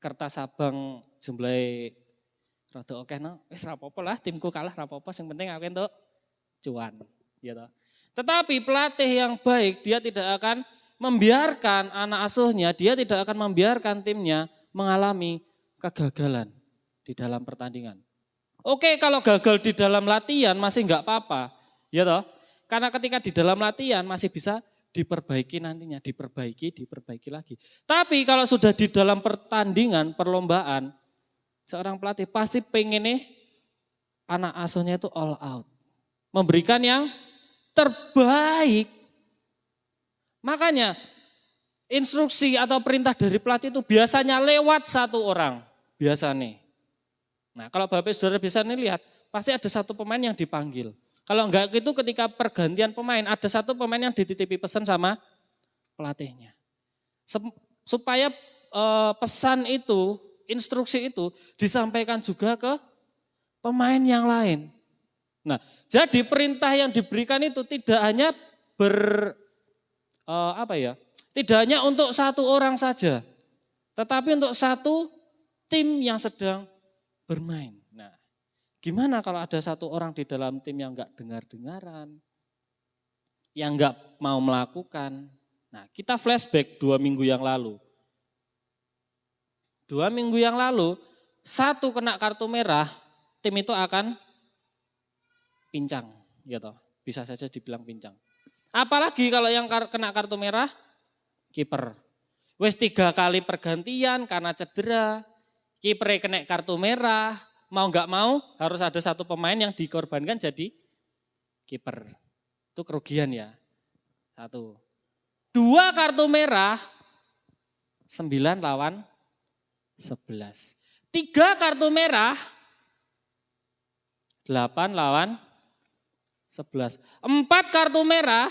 kertas abang jumlahe rada akeh no. Wis ra apa-apa lah, timku kalah ra apa-apa, sing penting aku entuk cuan, gitu. Tetapi pelatih yang baik dia tidak akan membiarkan anak asuhnya, dia tidak akan membiarkan timnya mengalami kegagalan di dalam pertandingan. Oke, kalau gagal di dalam latihan masih enggak apa-apa, ya toh? Karena ketika di dalam latihan masih bisa diperbaiki nantinya, diperbaiki lagi. Tapi kalau sudah di dalam pertandingan, perlombaan, seorang pelatih pasti pengen nih anak asuhnya itu all out. Memberikan yang terbaik. Makanya instruksi atau perintah dari pelatih itu biasanya lewat satu orang. Biasanya. Nah kalau Bapak Saudara bisa nih lihat, pasti ada satu pemain yang dipanggil. Kalau enggak itu ketika pergantian pemain, ada satu pemain yang dititipi pesan sama pelatihnya. Supaya pesan itu, instruksi itu disampaikan juga ke pemain yang lain. Nah, jadi perintah yang diberikan itu tidak hanya tidak hanya untuk satu orang saja, tetapi untuk satu tim yang sedang bermain. Nah, gimana kalau ada satu orang di dalam tim yang enggak dengar-dengaran, yang enggak mau melakukan? Nah, kita flashback 2 minggu yang lalu. 2 minggu yang lalu, satu kena kartu merah, tim itu akan pincang, gitu. Bisa saja dibilang pincang. Apalagi kalau yang kena kartu merah, kiper. Wes 3 kali pergantian karena cedera, kiper kena kartu merah, mau nggak mau harus ada satu pemain yang dikorbankan jadi kiper. Itu kerugian ya. 1. 2 kartu merah, 9 lawan 11. 3 kartu merah, 8 lawan 11. 4 kartu merah,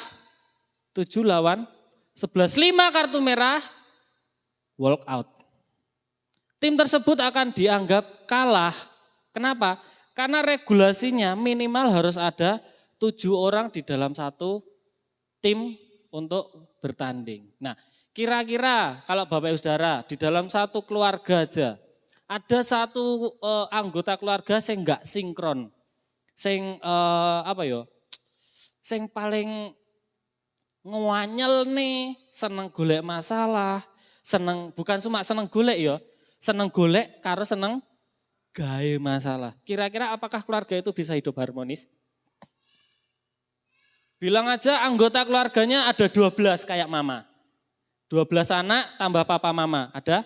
7 lawan 11. 5 kartu merah, walk out. Tim tersebut akan dianggap kalah. Kenapa? Karena regulasinya minimal harus ada 7 orang di dalam satu tim untuk bertanding. Nah, kira-kira kalau Bapak Ibu Saudara di dalam satu keluarga aja, ada satu anggota keluarga yang enggak sinkron. Sing paling ngewanyel nih, seneng golek masalah, bukan cuma seneng golek ya, seneng golek karo seneng gawe masalah. Kira-kira apakah keluarga itu bisa hidup harmonis? Bilang aja anggota keluarganya ada 12 kayak mama. 12 anak tambah papa mama, ada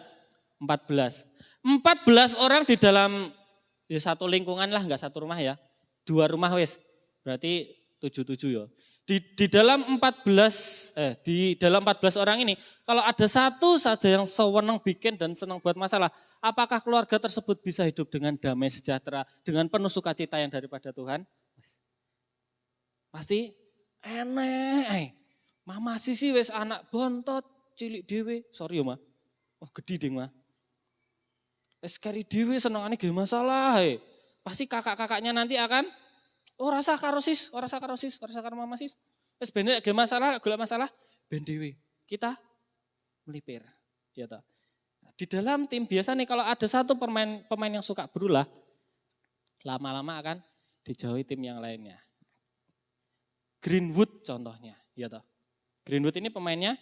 14. 14 orang di dalam ya satu lingkungan lah, enggak satu rumah ya. 2 rumah wes, berarti 7 ya. Di dalam 14 orang ini, kalau ada satu saja yang sewenang bikin dan senang buat masalah, apakah keluarga tersebut bisa hidup dengan damai sejahtera, dengan penuh sukacita yang daripada Tuhan? Pasti enek. Mama sisi wes anak bontot, cilik dewe, sorry ya ma, gede ding ma. Wes kari dewe seneng aneh gak masalah. Pasti kakak-kakaknya nanti akan rasa karo mama sis. Wes bener gak masalah, golek masalah ben dewe. Kita melipir. Ya toh. Di dalam tim biasa nih kalau ada satu pemain yang suka berulah, lama-lama akan dijauhi tim yang lainnya. Greenwood contohnya, ya toh. Greenwood ini pemainnya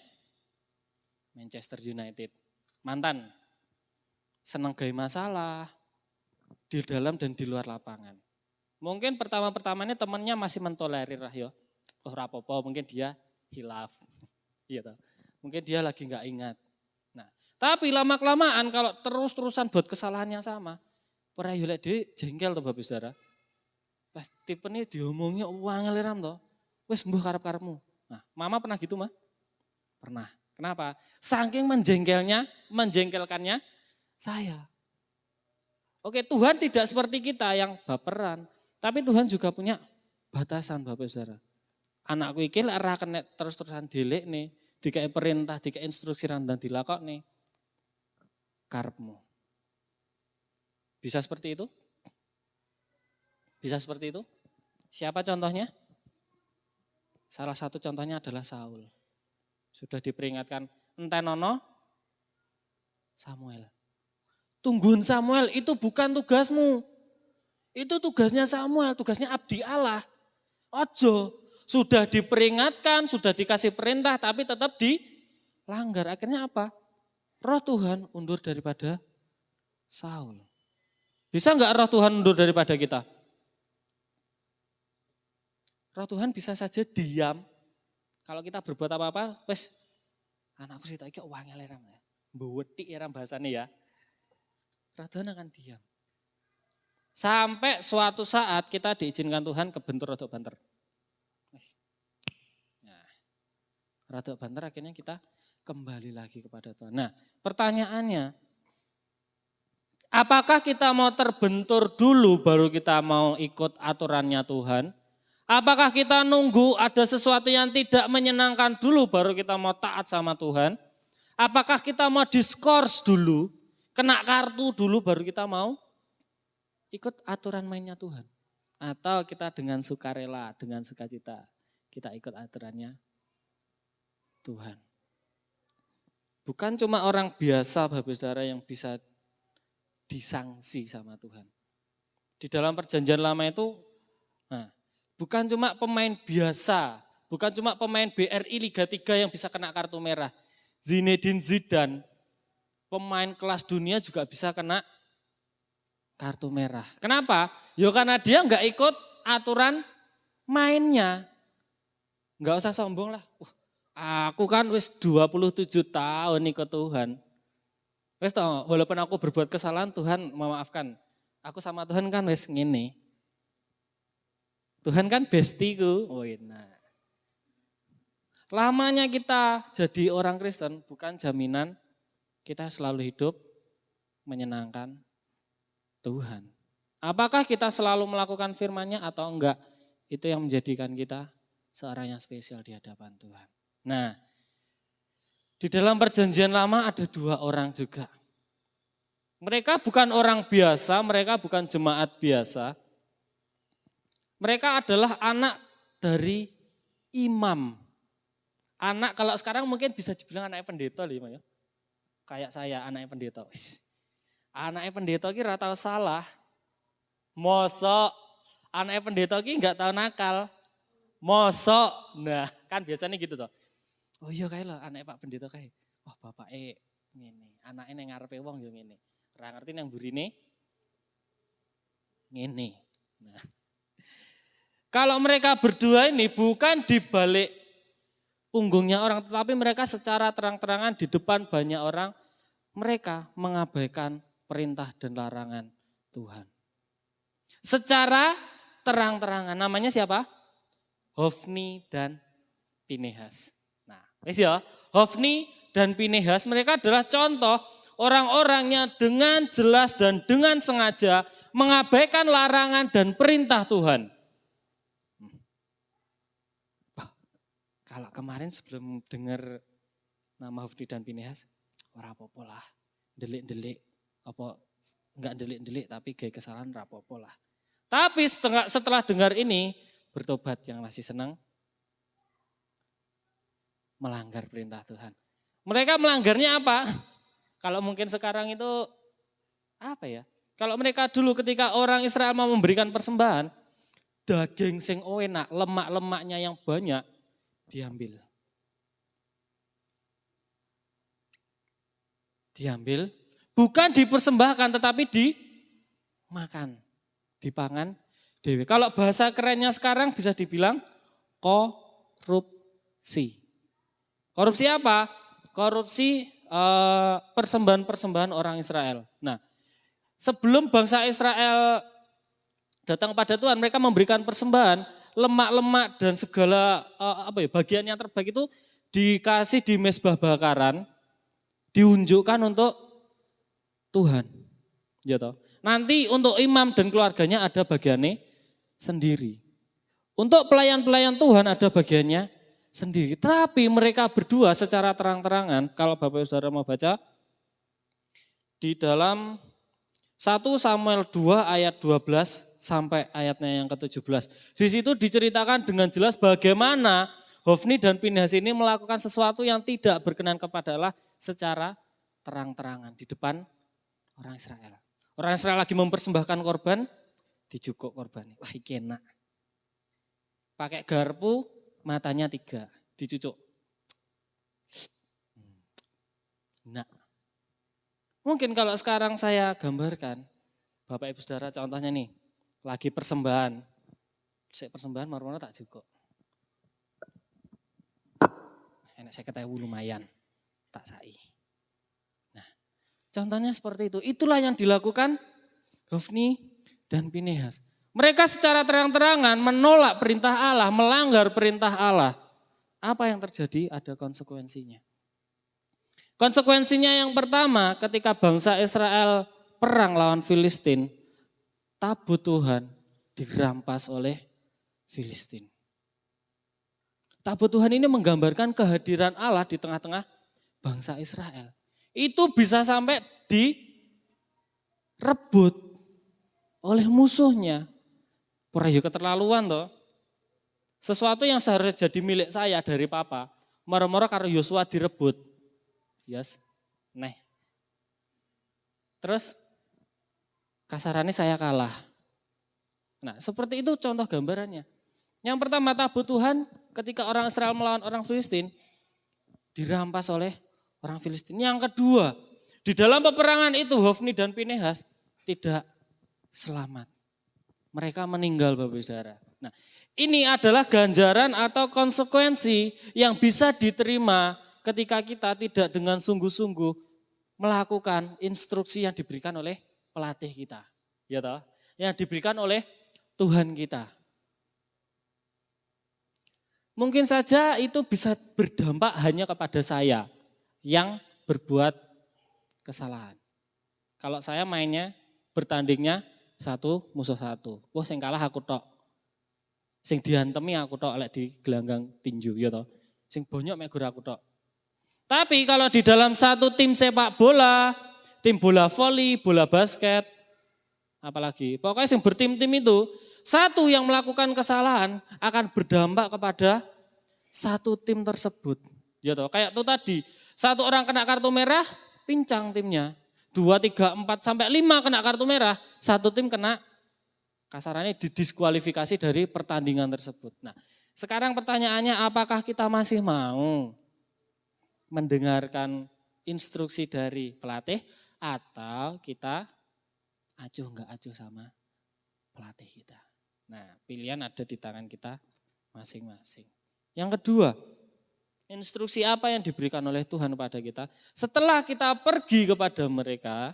Manchester United. Mantan. Seneng gawe masalah di dalam dan di luar lapangan. Mungkin pertama-pertamanya temannya masih mentolerir lah ya. Oh rapopo, mungkin dia hilaf. Iya toh. Mungkin dia lagi enggak ingat. Nah, tapi lama-kelamaan kalau terus-terusan buat kesalahan yang sama, para yulek dhewe jengkel toh Bapak Saudara. Pas tipe ini diomongnya wangel ram toh. Wes mbuh karep-karepmu. Nah, mama pernah gitu mah? Pernah. Kenapa? Saking menjengkelkannya saya. Oke, Tuhan tidak seperti kita yang baperan. Tapi Tuhan juga punya batasan Bapak Saudara. Anakku iki lek ora kena terus-terusan dilek nih, dikai perintah, dikai instruksi dan dilakok nih. Karepmu. Bisa seperti itu? Bisa seperti itu? Siapa contohnya? Salah satu contohnya adalah Saul. Sudah diperingatkan, entenono Samuel. Tungguin Samuel, itu bukan tugasmu. Itu tugasnya Samuel, tugasnya abdi Allah. Ojo, sudah diperingatkan, sudah dikasih perintah, tapi tetap dilanggar. Akhirnya apa? Roh Tuhan undur daripada Saul. Bisa enggak roh Tuhan undur daripada kita? Roh Tuhan bisa saja diam, Kalau kita berbuat apa-apa, wes anakku sih iki wangel eram ya. Mbwetik eram bahasane ya. Radon akan diam. Sampai suatu saat kita diizinkan Tuhan kebentur rodok banter. Nah, rodok banter akhirnya kita kembali lagi kepada Tuhan. Nah, pertanyaannya, apakah kita mau terbentur dulu baru kita mau ikut aturannya Tuhan? Apakah kita nunggu ada sesuatu yang tidak menyenangkan dulu baru kita mau taat sama Tuhan? Apakah kita mau diskors dulu, kena kartu dulu baru kita mau ikut aturan mainnya Tuhan? Atau kita dengan sukarela, dengan sukacita, kita ikut aturannya Tuhan? Bukan cuma orang biasa Bapak Saudara yang bisa disangsi sama Tuhan. Di dalam perjanjian lama itu, bukan cuma pemain biasa, bukan cuma pemain BRI Liga 3 yang bisa kena kartu merah. Zinedine Zidane, pemain kelas dunia juga bisa kena kartu merah. Kenapa? Ya karena dia nggak ikut aturan mainnya. Nggak usah sombong lah. Aku kan wis 27 tahun ikut Tuhan. Wis tau, walaupun aku berbuat kesalahan Tuhan memaafkan. Aku sama Tuhan kan wis ngene. Tuhan kan bestiku. Oh, nah. Lamanya kita jadi orang Kristen bukan jaminan kita selalu hidup menyenangkan Tuhan. Apakah kita selalu melakukan firman-Nya atau enggak? Itu yang menjadikan kita seorang yang spesial di hadapan Tuhan. Nah, di dalam perjanjian lama ada 2 orang juga. Mereka bukan orang biasa, mereka bukan jemaat biasa. Mereka adalah anak dari imam. Anak kalau sekarang mungkin bisa dibilang anaknya pendeta loh ya. Kayak saya anaknya pendeta. Anaknya pendeta ki ora tau salah. Mosok anaknya pendeta ki enggak tahu nakal. Mosok. Nah, kan biasanya gitu toh. Oh iya kae lho anaknya Pak Pendeta kae. Wah, bapake ngene, anake nang ngarepe wong ya ngene. Ora ngerti nang burine ngene. Nah, kalau mereka berdua ini bukan di balik punggungnya orang, tetapi mereka secara terang-terangan di depan banyak orang, mereka mengabaikan perintah dan larangan Tuhan. Secara terang-terangan, namanya siapa? Hofni dan Pinehas. Nah, wis ya, Hofni dan Pinehas mereka adalah contoh orang-orangnya dengan jelas dan dengan sengaja mengabaikan larangan dan perintah Tuhan. Kalau kemarin sebelum dengar nama Hofni dan Pinehas, ora apa-apa lah, delik-delik, apa enggak delik-delik tapi gaya kesalahan ora apa-apa lah. Tapi setelah dengar ini, bertobat yang masih senang melanggar perintah Tuhan. Mereka melanggarnya apa? Kalau mungkin sekarang itu apa ya? Kalau mereka dulu ketika orang Israel mau memberikan persembahan, daging sing enak, lemak-lemaknya yang banyak diambil. Diambil, bukan dipersembahkan tetapi dimakan, dipangan dewe. Kalau bahasa kerennya sekarang bisa dibilang korupsi. Korupsi apa? Korupsi persembahan-persembahan orang Israel. Nah, sebelum bangsa Israel datang pada Tuhan, mereka memberikan persembahan, lemak-lemak dan segala bagian yang terbaik itu dikasih di mezbah bakaran, diunjukkan untuk Tuhan. Ya toh. Nanti untuk imam dan keluarganya ada bagiannya sendiri. Untuk pelayan-pelayan Tuhan ada bagiannya sendiri. Tapi mereka berdua secara terang-terangan, kalau Bapak Saudara mau baca, di dalam 1 Samuel 2 ayat 12 sampai ayatnya yang ke-17. Di situ diceritakan dengan jelas bagaimana Hofni dan Pinehas ini melakukan sesuatu yang tidak berkenan kepada Allah secara terang-terangan di depan orang Israel. Orang Israel lagi mempersembahkan korban, dijukuk korban. Wah, iki enak. Pakai garpu, matanya 3, dicucuk. Nah, mungkin kalau sekarang saya gambarkan, Bapak Ibu Saudara contohnya nih, lagi persembahan. Saya persembahan marmono tak cukup. nek 50.000 lumayan tak sai. Nah, contohnya seperti itu. Itulah yang dilakukan Hofni dan Pinehas. Mereka secara terang-terangan menolak perintah Allah, melanggar perintah Allah. Apa yang terjadi? Ada konsekuensinya. Konsekuensinya yang pertama, ketika bangsa Israel perang lawan Filistin, tabut Tuhan dirampas oleh Filistin. Tabut Tuhan ini menggambarkan kehadiran Allah di tengah-tengah bangsa Israel. Itu bisa sampai direbut oleh musuhnya. Pura keterlaluan toh. Sesuatu yang seharusnya jadi milik saya dari papa, moro-moro karo Yosua direbut. Yes. Neh. Terus kasarannya saya kalah. Nah, seperti itu contoh gambarannya. Yang pertama, tabut Tuhan ketika orang Israel melawan orang Filistin dirampas oleh orang Filistin. Yang kedua, di dalam peperangan itu Hofni dan Pinehas tidak selamat. Mereka meninggal, Bapak Saudara. Nah, ini adalah ganjaran atau konsekuensi yang bisa diterima ketika kita tidak dengan sungguh-sungguh melakukan instruksi yang diberikan oleh pelatih kita. Ya toh? Yang diberikan oleh Tuhan kita. Mungkin saja itu bisa berdampak hanya kepada saya yang berbuat kesalahan. Kalau saya mainnya, bertandingnya 1 musuh 1. Wah, sing kalah aku tok. Sing diantemi aku tok lek di gelanggang tinju ya toh. Sing bonyok mek gur aku tok. Tapi kalau di dalam satu tim sepak bola, tim bola voli, bola basket, apalagi pokoknya sing bertim-tim itu, satu yang melakukan kesalahan akan berdampak kepada satu tim tersebut. Ya toh, kayak itu tadi, satu orang kena kartu merah, pincang timnya. 2, 3, 4, sampai 5 kena kartu merah, satu tim kena kasarannya didiskualifikasi dari pertandingan tersebut. Nah, sekarang pertanyaannya apakah kita masih mau mendengarkan instruksi dari pelatih atau kita acuh enggak acuh sama pelatih kita. Nah, pilihan ada di tangan kita masing-masing. Yang kedua, instruksi apa yang diberikan oleh Tuhan kepada kita? Setelah kita pergi kepada mereka,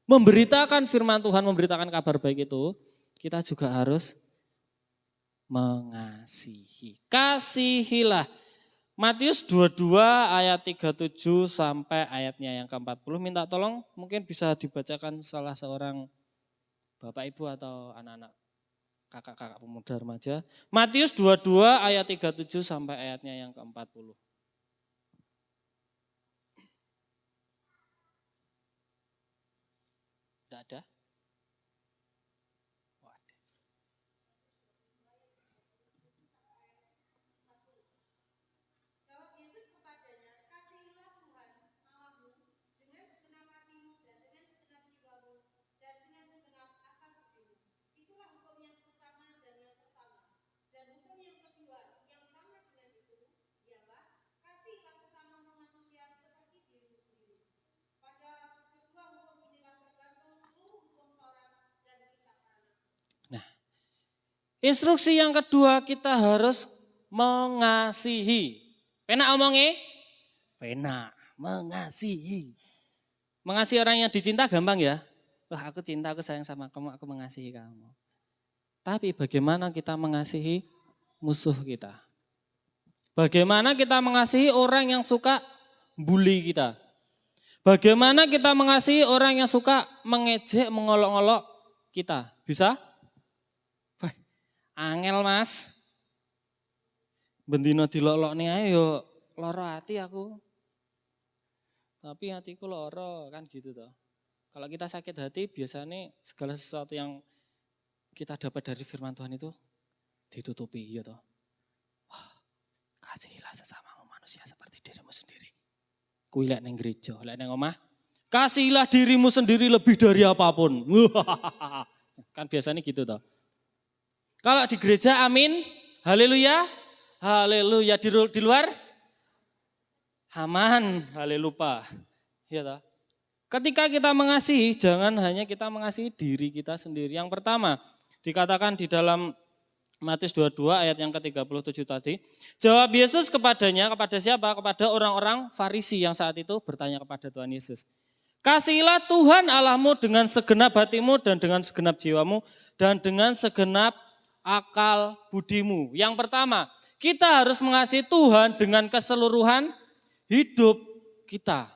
memberitakan firman Tuhan, memberitakan kabar baik itu, kita juga harus mengasihi. Kasihilah. Matius 22 ayat 37 sampai ayatnya yang ke-40. Minta tolong mungkin bisa dibacakan salah seorang bapak ibu atau anak-anak kakak-kakak pemuda remaja. Matius 22 ayat 37 sampai ayatnya yang ke-40. Tidak ada? Instruksi yang kedua kita harus mengasihi. Penak omongnya? Penak, mengasihi. Mengasihi orang yang dicinta gampang ya. Wah, aku cinta, aku sayang sama kamu, aku mengasihi kamu. Tapi bagaimana kita mengasihi musuh kita? Bagaimana kita mengasihi orang yang suka bully kita? Bagaimana kita mengasihi orang yang suka mengejek, mengolok-olok kita? Bisa? Angel mas, bendino dilolok nih ayo, loro hati aku. Tapi hatiku loro kan gitu toh. Kalau kita sakit hati biasanya segala sesuatu yang kita dapat dari firman Tuhan itu ditutupi ya toh. Wah, kasihilah sesamamu manusia seperti dirimu sendiri. Kuwi lek ning gereja, lek ning omah, kasihilah dirimu sendiri lebih dari apapun. Kan biasanya gitu toh. Kalau di gereja amin, haleluya, haleluya. Di luar, aman, haleluya. Ya toh. Ketika kita mengasihi, jangan hanya kita mengasihi diri kita sendiri. Yang pertama, dikatakan di dalam Matius 22 ayat yang ke-37 tadi. Jawab Yesus kepadanya, kepada siapa? Kepada orang-orang Farisi yang saat itu bertanya kepada Tuhan Yesus. Kasihilah Tuhan Allahmu dengan segenap hatimu dan dengan segenap jiwamu dan dengan segenap akal budimu. Yang pertama, kita harus mengasihi Tuhan dengan keseluruhan hidup kita.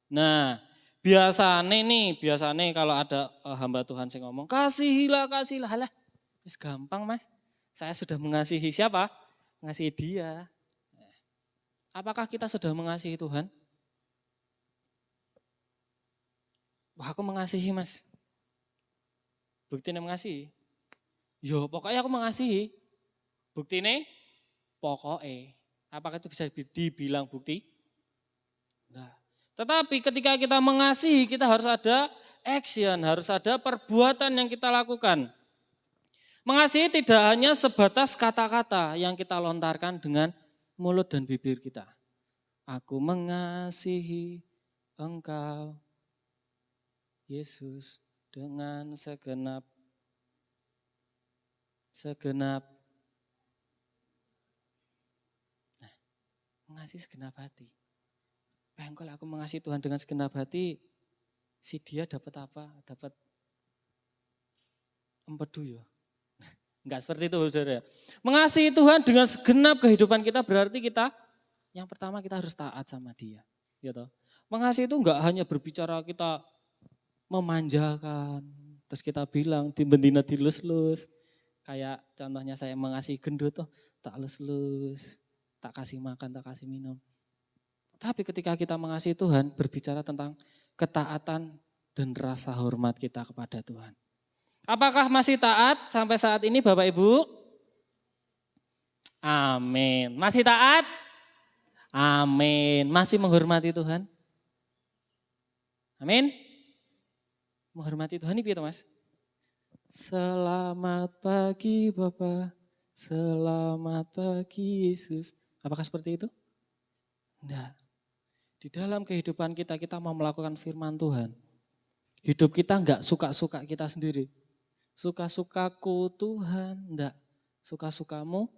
Nah, biasanya kalau ada hamba Tuhan yang ngomong, kasihilah. Halah, wis gampang Mas, saya sudah mengasihi siapa? Mengasihi dia. Apakah kita sudah mengasihi Tuhan? Wah, aku mengasihi Mas. Buktinya mengasihi. Yo, pokoknya aku mengasihi. Buktinya pokoknya. Apakah itu bisa dibilang bukti? Nah, tetapi ketika kita mengasihi, kita harus ada action, harus ada perbuatan yang kita lakukan. Mengasihi tidak hanya sebatas kata-kata yang kita lontarkan dengan mulut dan bibir kita. Aku mengasihi Engkau, Yesus, dengan segenap. Nah, mengasihi segenap hati. Kalau aku mengasihi Tuhan dengan segenap hati, si dia dapat apa? Dapat empedu ya. Enggak seperti itu saudara. Mengasihi Tuhan dengan segenap kehidupan kita berarti kita, yang pertama kita harus taat sama dia. Ya toh? Mengasihi itu enggak hanya berbicara kita memanjakan, terus kita bilang bendina dilus-lus. Kayak contohnya saya mengasihi gendut tuh, tak lus-lus, tak kasih makan, tak kasih minum. Tapi ketika kita mengasihi Tuhan, berbicara tentang ketaatan dan rasa hormat kita kepada Tuhan. Apakah masih taat sampai saat ini Bapak Ibu? Amin. Masih taat? Amin. Masih menghormati Tuhan? Amin. Menghormati Tuhan itu Mas. Selamat pagi Bapak, selamat pagi Yesus. Apakah seperti itu? Enggak. Di dalam kehidupan kita mau melakukan firman Tuhan. Hidup kita enggak suka-suka kita sendiri. Suka-sukaku Tuhan, enggak. Suka-sukamu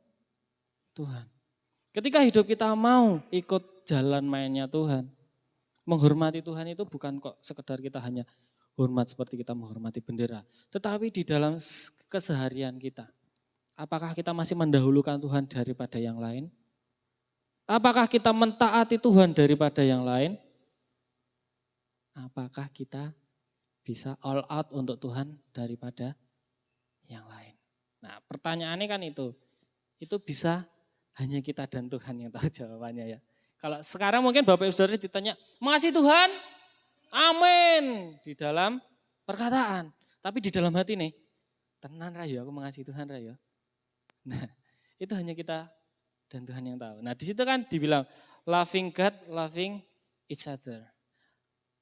Tuhan. Ketika hidup kita mau ikut jalan mainnya Tuhan, menghormati Tuhan itu bukan kok sekedar kita hanya hormat seperti kita menghormati bendera. Tetapi di dalam keseharian kita, apakah kita masih mendahulukan Tuhan daripada yang lain? Apakah kita mentaati Tuhan daripada yang lain? Apakah kita bisa all out untuk Tuhan daripada yang lain? Nah, pertanyaannya kan itu. Itu bisa hanya kita dan Tuhan yang tahu jawabannya ya. Kalau sekarang mungkin Bapak Ibu Saudara ditanya, mengasihi Tuhan? Amin. Di dalam perkataan. Tapi di dalam hati nih, tenan rayo aku mengasihi Tuhan rayo. Nah, itu hanya kita dan Tuhan yang tahu. Nah, di situ kan dibilang loving God, loving each other.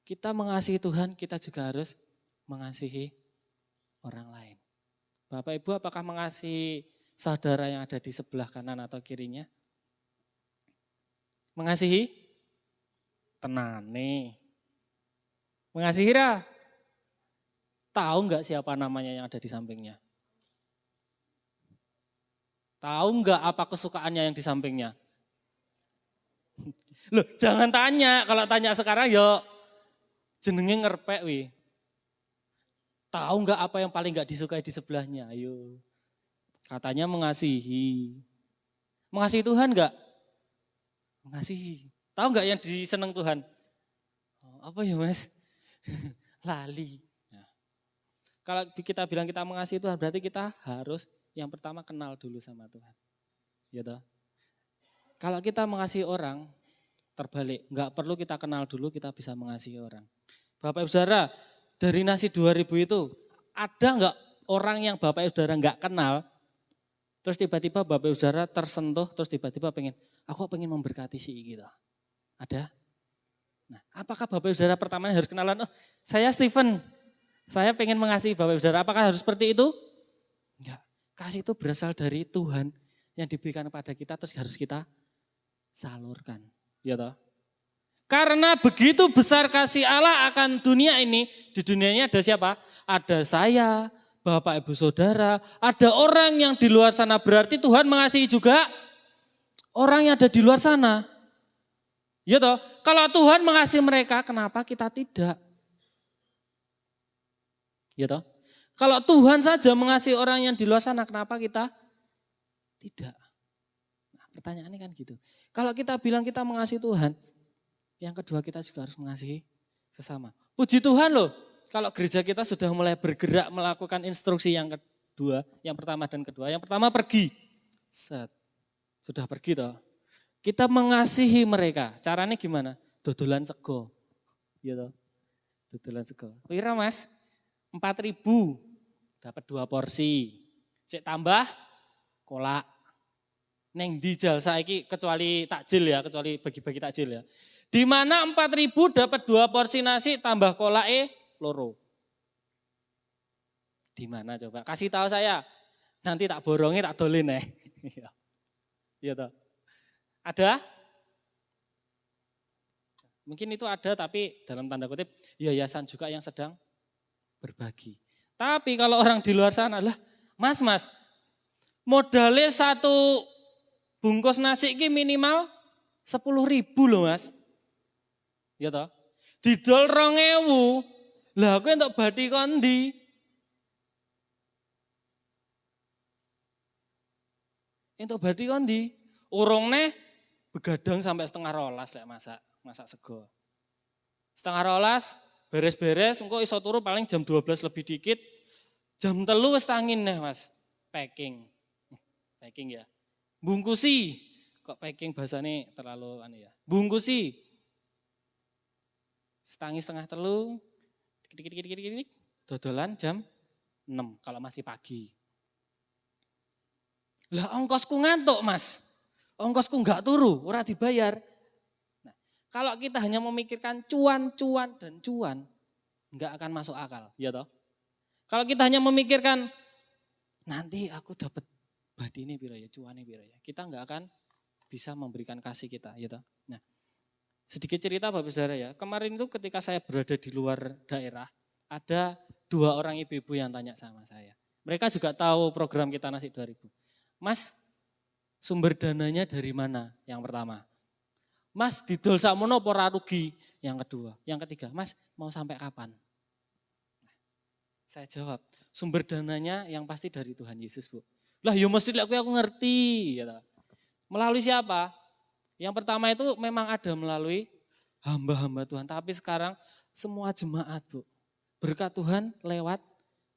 Kita mengasihi Tuhan, kita juga harus mengasihi orang lain. Bapak Ibu, apakah mengasihi saudara yang ada di sebelah kanan atau kirinya? Mengasihi? Tenan nih. Mengasihi ra? Tahu enggak siapa namanya yang ada di sampingnya? Tahu enggak apa kesukaannya yang di sampingnya? Loh, jangan tanya. Kalau tanya sekarang ya jenenge ngerpek wi. Tahu enggak apa yang paling enggak disukai di sebelahnya? Ayo. Katanya mengasihi. Mengasihi Tuhan enggak? Mengasihi. Tahu enggak yang diseneng Tuhan? Oh, apa ya Mas? Lali. Nah, kalau kita bilang kita mengasihi Tuhan berarti kita harus yang pertama kenal dulu sama Tuhan. Ya toh? Kalau kita mengasihi orang terbalik, enggak perlu kita kenal dulu kita bisa mengasihi orang. Bapak Ibu Saudara, dari nasi 2000 itu ada enggak orang yang Bapak Ibu Saudara enggak kenal terus tiba-tiba Bapak Ibu Saudara tersentuh terus tiba-tiba aku pengen memberkati si gitu. Ada? Nah, apakah Bapak Ibu Saudara pertama harus kenalan, oh saya Stephen, saya pengen mengasihi Bapak Ibu Saudara, apakah harus seperti itu? Enggak, kasih itu berasal dari Tuhan yang diberikan kepada kita terus harus kita salurkan. Ya toh? Karena begitu besar kasih Allah akan dunia ini, di dunia ini ada siapa? Ada saya, Bapak Ibu Saudara, ada orang yang di luar sana, berarti Tuhan mengasihi juga orang yang ada di luar sana. Ya toh, kalau Tuhan mengasihi mereka, kenapa kita tidak? Ya toh, kalau Tuhan saja mengasihi orang yang di luar sana, kenapa kita tidak? Nah, pertanyaannya kan gitu. Kalau kita bilang kita mengasihi Tuhan, yang kedua kita juga harus mengasihi sesama. Puji Tuhan loh, kalau gereja kita sudah mulai bergerak melakukan instruksi yang kedua, yang pertama dan kedua. Yang pertama pergi, sudah pergi toh. Kita mengasihi mereka, caranya gimana? Dodolan sego, gitu. Dodolan sego. Kira mas, 4.000 dapat 2 porsi, sik tambah kolak. Neng dijal saiki kecuali takjil ya, kecuali bagi-bagi takjil ya. Di mana 4.000 dapat 2 porsi nasi tambah kolake loro. Di mana coba? Kasih tahu saya. Nanti tak borongi tak dolin Iya toh. Ada? Mungkin itu ada tapi dalam tanda kutip yayasan juga yang sedang berbagi. Tapi kalau orang di luar sana lah, mas modalnya 1 bungkus nasi ini minimal 10.000 loh mas. Ya toh. Didol 2.000. Lah aku untuk badi kondi. Untuk badi kondi. Urungne begadang sampai 11:30 lek masak sego. 11:30 beres-beres engko iso turu paling jam 12 lebih dikit. Jam 3 wis tangin nih mas. Packing ya. Bungkusi, kok packing bahasanya terlalu aneh ya. Bungkusi, setengah 3, dikit, dodolan jam 6 kalau masih pagi. Lah ongkosku ngantuk mas, ongkosku nggak turu, ora dibayar. Nah, kalau kita hanya memikirkan cuan, nggak akan masuk akal, ya toh. Kalau kita hanya memikirkan nanti aku dapat badi ini piro ya, cuane piro ya. Kita enggak akan bisa memberikan kasih kita, gitu. Nah, sedikit cerita Bapak Saudara ya. Kemarin itu ketika saya berada di luar daerah, ada 2 orang ibu-ibu yang tanya sama saya. Mereka juga tahu program kita Nasi 2000. Mas, sumber dananya dari mana? Yang pertama. Mas, didol sakmono apa ora rugi? Yang kedua. Yang ketiga, Mas, mau sampai kapan? Nah, saya jawab, sumber dananya yang pasti dari Tuhan Yesus, Bu. Lah ya mesti aku ngerti. Gitu. Melalui siapa? Yang pertama itu memang ada melalui hamba-hamba Tuhan. Tapi sekarang semua jemaat Bu. Berkat Tuhan lewat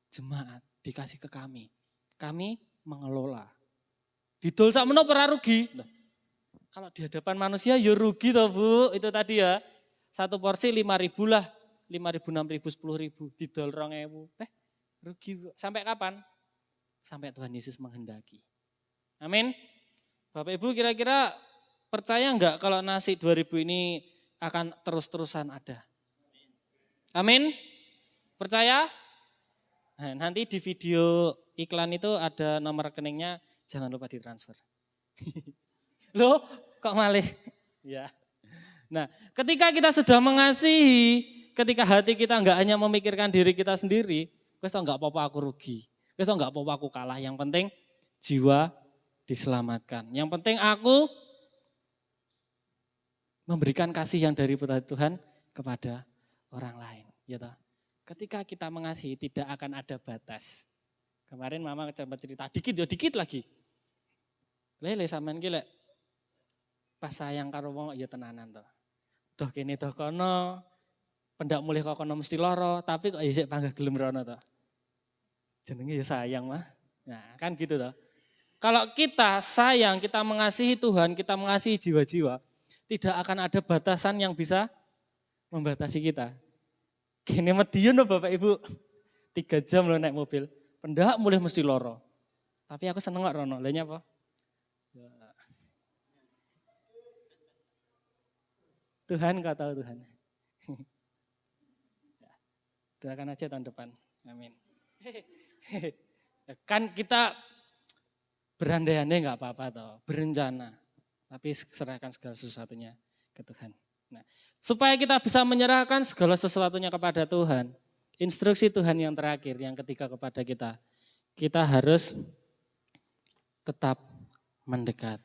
jemaat dikasih ke kami. Kami mengelola. Didol sakmono ora rugi. Nah, kalau di hadapan manusia ya rugi toh Bu. Itu tadi ya. 1 porsi 5.000 lah. 5.000, 6.000, 10.000. Didol 2.000. Rugi Bu. Sampai kapan? Sampai Tuhan Yesus menghendaki. Amin. Bapak Ibu kira-kira percaya enggak kalau nasi 2000 ini akan terus-terusan ada? Amin. Percaya? Nah, nanti di video iklan itu ada nomor rekeningnya, jangan lupa ditransfer. Loh, kok malih? Ya. Nah, ketika kita sudah mengasihi, ketika hati kita enggak hanya memikirkan diri kita sendiri, wes enggak apa-apa aku rugi. Wes enggak apa-apa aku kalah, yang penting jiwa diselamatkan. Yang penting aku memberikan kasih yang dari Tuhan kepada orang lain. Ya toh? Ketika kita mengasihi tidak akan ada batas. Kemarin mama coba cerita, dikit lagi. Lele sampean ki lek pas sayang karo wong ya tenanan toh. Toh kene toh kono, pendak mulih kok kono mesti loro, tapi kok isik panggah gelem rono toh. Jenenge ya sayang mah. Nah, kan gitu toh. Kalau kita sayang, kita mengasihi Tuhan, kita mengasihi jiwa-jiwa, tidak akan ada batasan yang bisa membatasi kita. Kene mediun loh Bapak Ibu. 3 jam loh naik mobil. Pendak mulai mesti loro. Tapi aku seneng kok rono. Lainnya apa? Ya. Tuhan kau tahu Tuhan. Doakan aja tahun depan. Amin. Kan kita berandai-andai nggak apa-apa toh, berencana. Tapi serahkan segala sesuatunya ke Tuhan. Nah, supaya kita bisa menyerahkan segala sesuatunya kepada Tuhan, Instruksi Tuhan yang terakhir, yang ketiga kepada kita. Kita harus tetap mendekat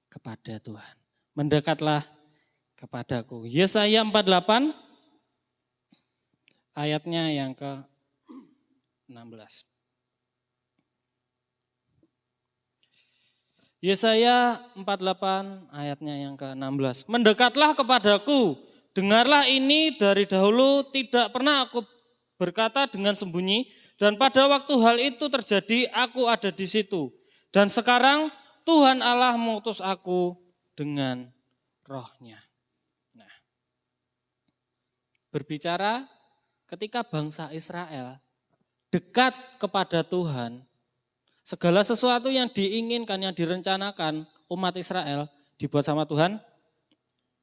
kepada Tuhan. Mendekatlah kepadaku. Yesaya 48 ayatnya yang ke-16. Yesaya 48 ayatnya yang ke-16. Mendekatlah kepadaku, dengarlah ini dari dahulu tidak pernah aku berkata dengan sembunyi, dan pada waktu hal itu terjadi aku ada di situ. Dan sekarang Tuhan Allah mengutus aku dengan rohnya. Nah, berbicara ketika bangsa Israel dekat kepada Tuhan, segala sesuatu yang diinginkan, yang direncanakan umat Israel dibuat sama Tuhan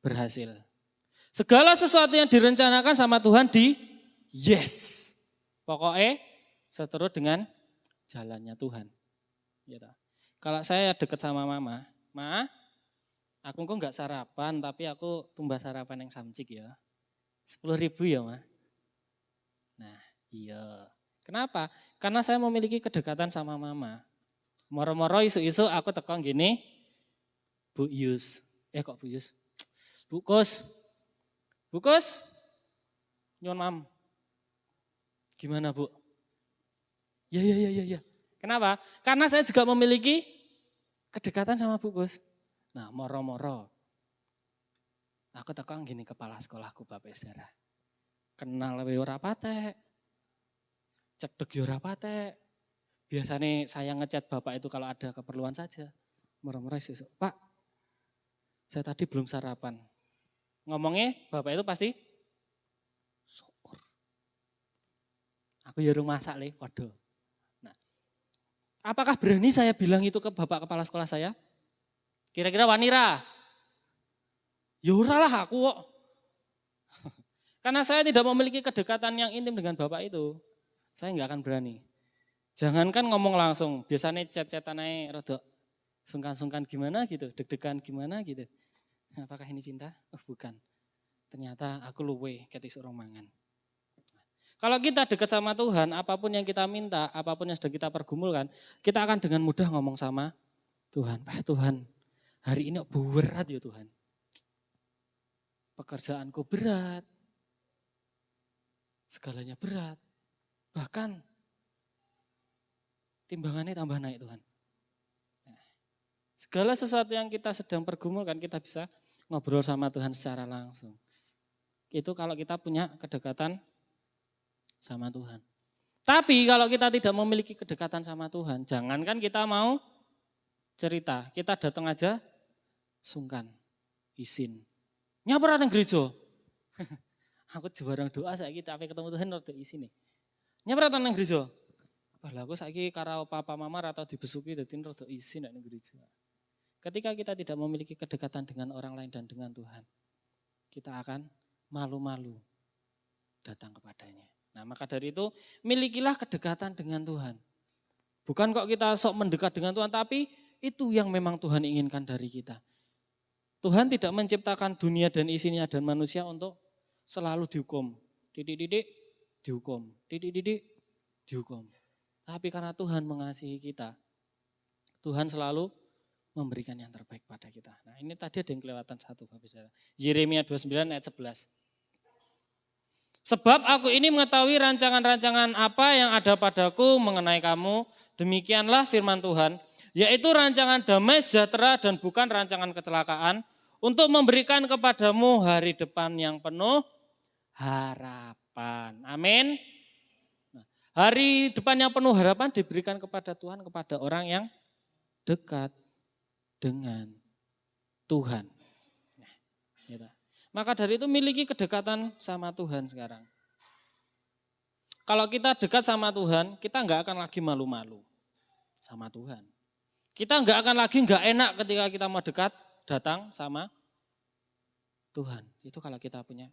berhasil. Segala sesuatu yang direncanakan sama Tuhan yes. Pokoknya seterus dengan jalannya Tuhan. Gitu. Kalau saya dekat sama mama, aku kok nggak sarapan, tapi aku tumbas sarapan yang samcik ya. 10.000 ya, Ma. Nah, iya. Kenapa? Karena saya memiliki kedekatan sama mama. Moro-moro isu-isu aku tekong gini, Bu Yus. Kok Bu Yus? Bu Kus, nyuwun mam. Gimana Bu? Ya. Kenapa? Karena saya juga memiliki kedekatan sama Bu Kus. Nah, moro-moro. Aku tekong gini kepala sekolahku Bapak Saudara. Kenal we ora patek. Cedek yo ora patek. Biasanya saya ngechat Bapak itu kalau ada keperluan saja. Moro-moro sesuk, Pak, saya tadi belum sarapan. Ngomongnya Bapak itu pasti syukur. Aku ya rumah masak le, waduh. Nah, apakah berani saya bilang itu ke Bapak Kepala Sekolah saya? Kira-kira wanira? Ya ora lah aku kok. Karena saya tidak memiliki kedekatan yang intim dengan Bapak itu. Saya enggak akan berani. Jangankan ngomong langsung, biasanya chat-chatan aja rada sungkan-sungkan gimana gitu, deg-degan gimana gitu. Apakah ini cinta? Oh bukan. Ternyata aku luwe ketis orang mangan. Kalau kita dekat sama Tuhan, apapun yang kita minta, apapun yang sedang kita pergumulkan, kita akan dengan mudah ngomong sama Tuhan. Tuhan, hari ini berat ya Tuhan. Pekerjaanku berat. Segalanya berat. Bahkan timbangannya tambah naik Tuhan. Nah, segala sesuatu yang kita sedang pergumulkan, kita bisa ngobrol sama Tuhan secara langsung. Itu kalau kita punya kedekatan sama Tuhan. Tapi kalau kita tidak memiliki kedekatan sama Tuhan, jangankan kita mau cerita, kita datang aja sungkan, izin. Nyapa nang gereja? Aku juarang doa saiki tapi ketemu Tuhan rada izin nih. Nyapa nang gereja? Lah aku saiki karo papa mama atau dibesuki dadi rada izin nang gereja. Ketika kita tidak memiliki kedekatan dengan orang lain dan dengan Tuhan, kita akan malu-malu datang kepadanya. Nah maka dari itu milikilah kedekatan dengan Tuhan. Bukan kok kita sok mendekat dengan Tuhan, tapi itu yang memang Tuhan inginkan dari kita. Tuhan tidak menciptakan dunia dan isinya dan manusia untuk selalu dihukum. Didik-didik dihukum, didik-didik dihukum. Tapi karena Tuhan mengasihi kita, Tuhan selalu memberikan yang terbaik pada kita. Nah ini tadi ada yang kelewatan satu Bapak Saudara. Yeremia 29 ayat 11. Sebab aku ini mengetahui rancangan-rancangan apa yang ada padaku mengenai kamu, demikianlah firman Tuhan, yaitu rancangan damai sejahtera dan bukan rancangan kecelakaan, untuk memberikan kepadamu hari depan yang penuh harapan. Amin. Nah, hari depan yang penuh harapan diberikan kepada Tuhan, kepada orang yang dekat dengan Tuhan. Nah, gitu. Maka dari itu miliki kedekatan sama Tuhan sekarang. Kalau kita dekat sama Tuhan, kita enggak akan lagi malu-malu sama Tuhan. Kita enggak akan lagi enggak enak ketika kita mau dekat datang sama Tuhan. Itu kalau kita punya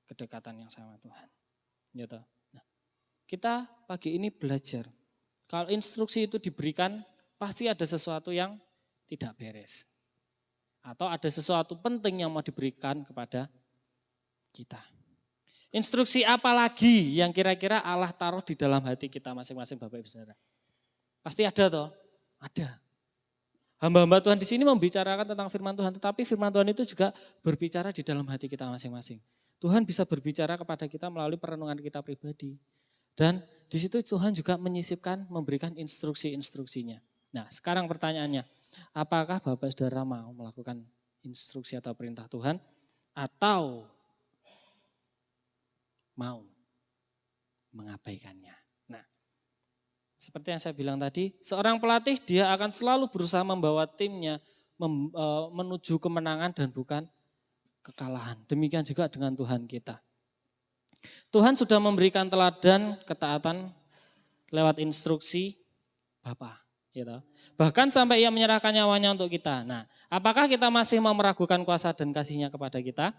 kedekatan yang sama Tuhan. Gitu. Nah, kita pagi ini belajar. Kalau instruksi itu diberikan, pasti ada sesuatu yang tidak beres. Atau ada sesuatu penting yang mau diberikan kepada kita. Instruksi apa lagi yang kira-kira Allah taruh di dalam hati kita masing-masing Bapak Ibu Saudara? Pasti ada toh? Ada. Hamba-hamba Tuhan di sini membicarakan tentang firman Tuhan, tetapi firman Tuhan itu juga berbicara di dalam hati kita masing-masing. Tuhan bisa berbicara kepada kita melalui perenungan kita pribadi. Dan di situ Tuhan juga menyisipkan, memberikan instruksi-instruksinya. Nah, sekarang pertanyaannya, apakah Bapak Saudara mau melakukan instruksi atau perintah Tuhan atau mau mengabaikannya? Nah, seperti yang saya bilang tadi, seorang pelatih dia akan selalu berusaha membawa timnya menuju kemenangan dan bukan kekalahan. Demikian juga dengan Tuhan kita. Tuhan sudah memberikan teladan ketaatan lewat instruksi Bapa. Gitu. Bahkan sampai ia menyerahkan nyawanya untuk kita. Nah, apakah kita masih mau meragukan kuasa dan kasih-Nya kepada kita?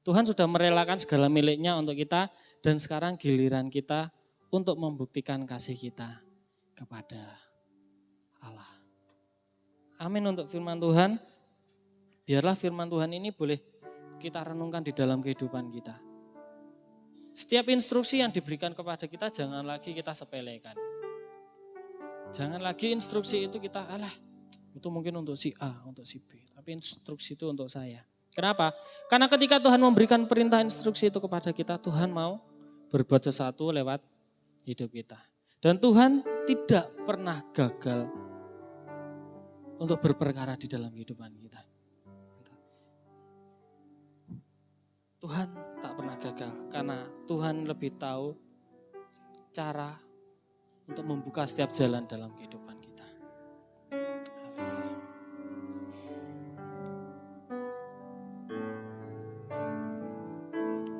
Tuhan sudah merelakan segala miliknya untuk kita dan sekarang giliran kita untuk membuktikan kasih kita kepada Allah. Amin untuk firman Tuhan. Biarlah firman Tuhan ini boleh kita renungkan di dalam kehidupan kita. Setiap instruksi yang diberikan kepada kita jangan lagi kita sepelekan. Jangan lagi instruksi itu kita, itu mungkin untuk si A, untuk si B. Tapi instruksi itu untuk saya. Kenapa? Karena ketika Tuhan memberikan perintah instruksi itu kepada kita, Tuhan mau berbuat sesuatu lewat hidup kita. Dan Tuhan tidak pernah gagal untuk berperkara di dalam kehidupan kita. Tuhan tak pernah gagal karena Tuhan lebih tahu cara untuk membuka setiap jalan dalam kehidupan kita.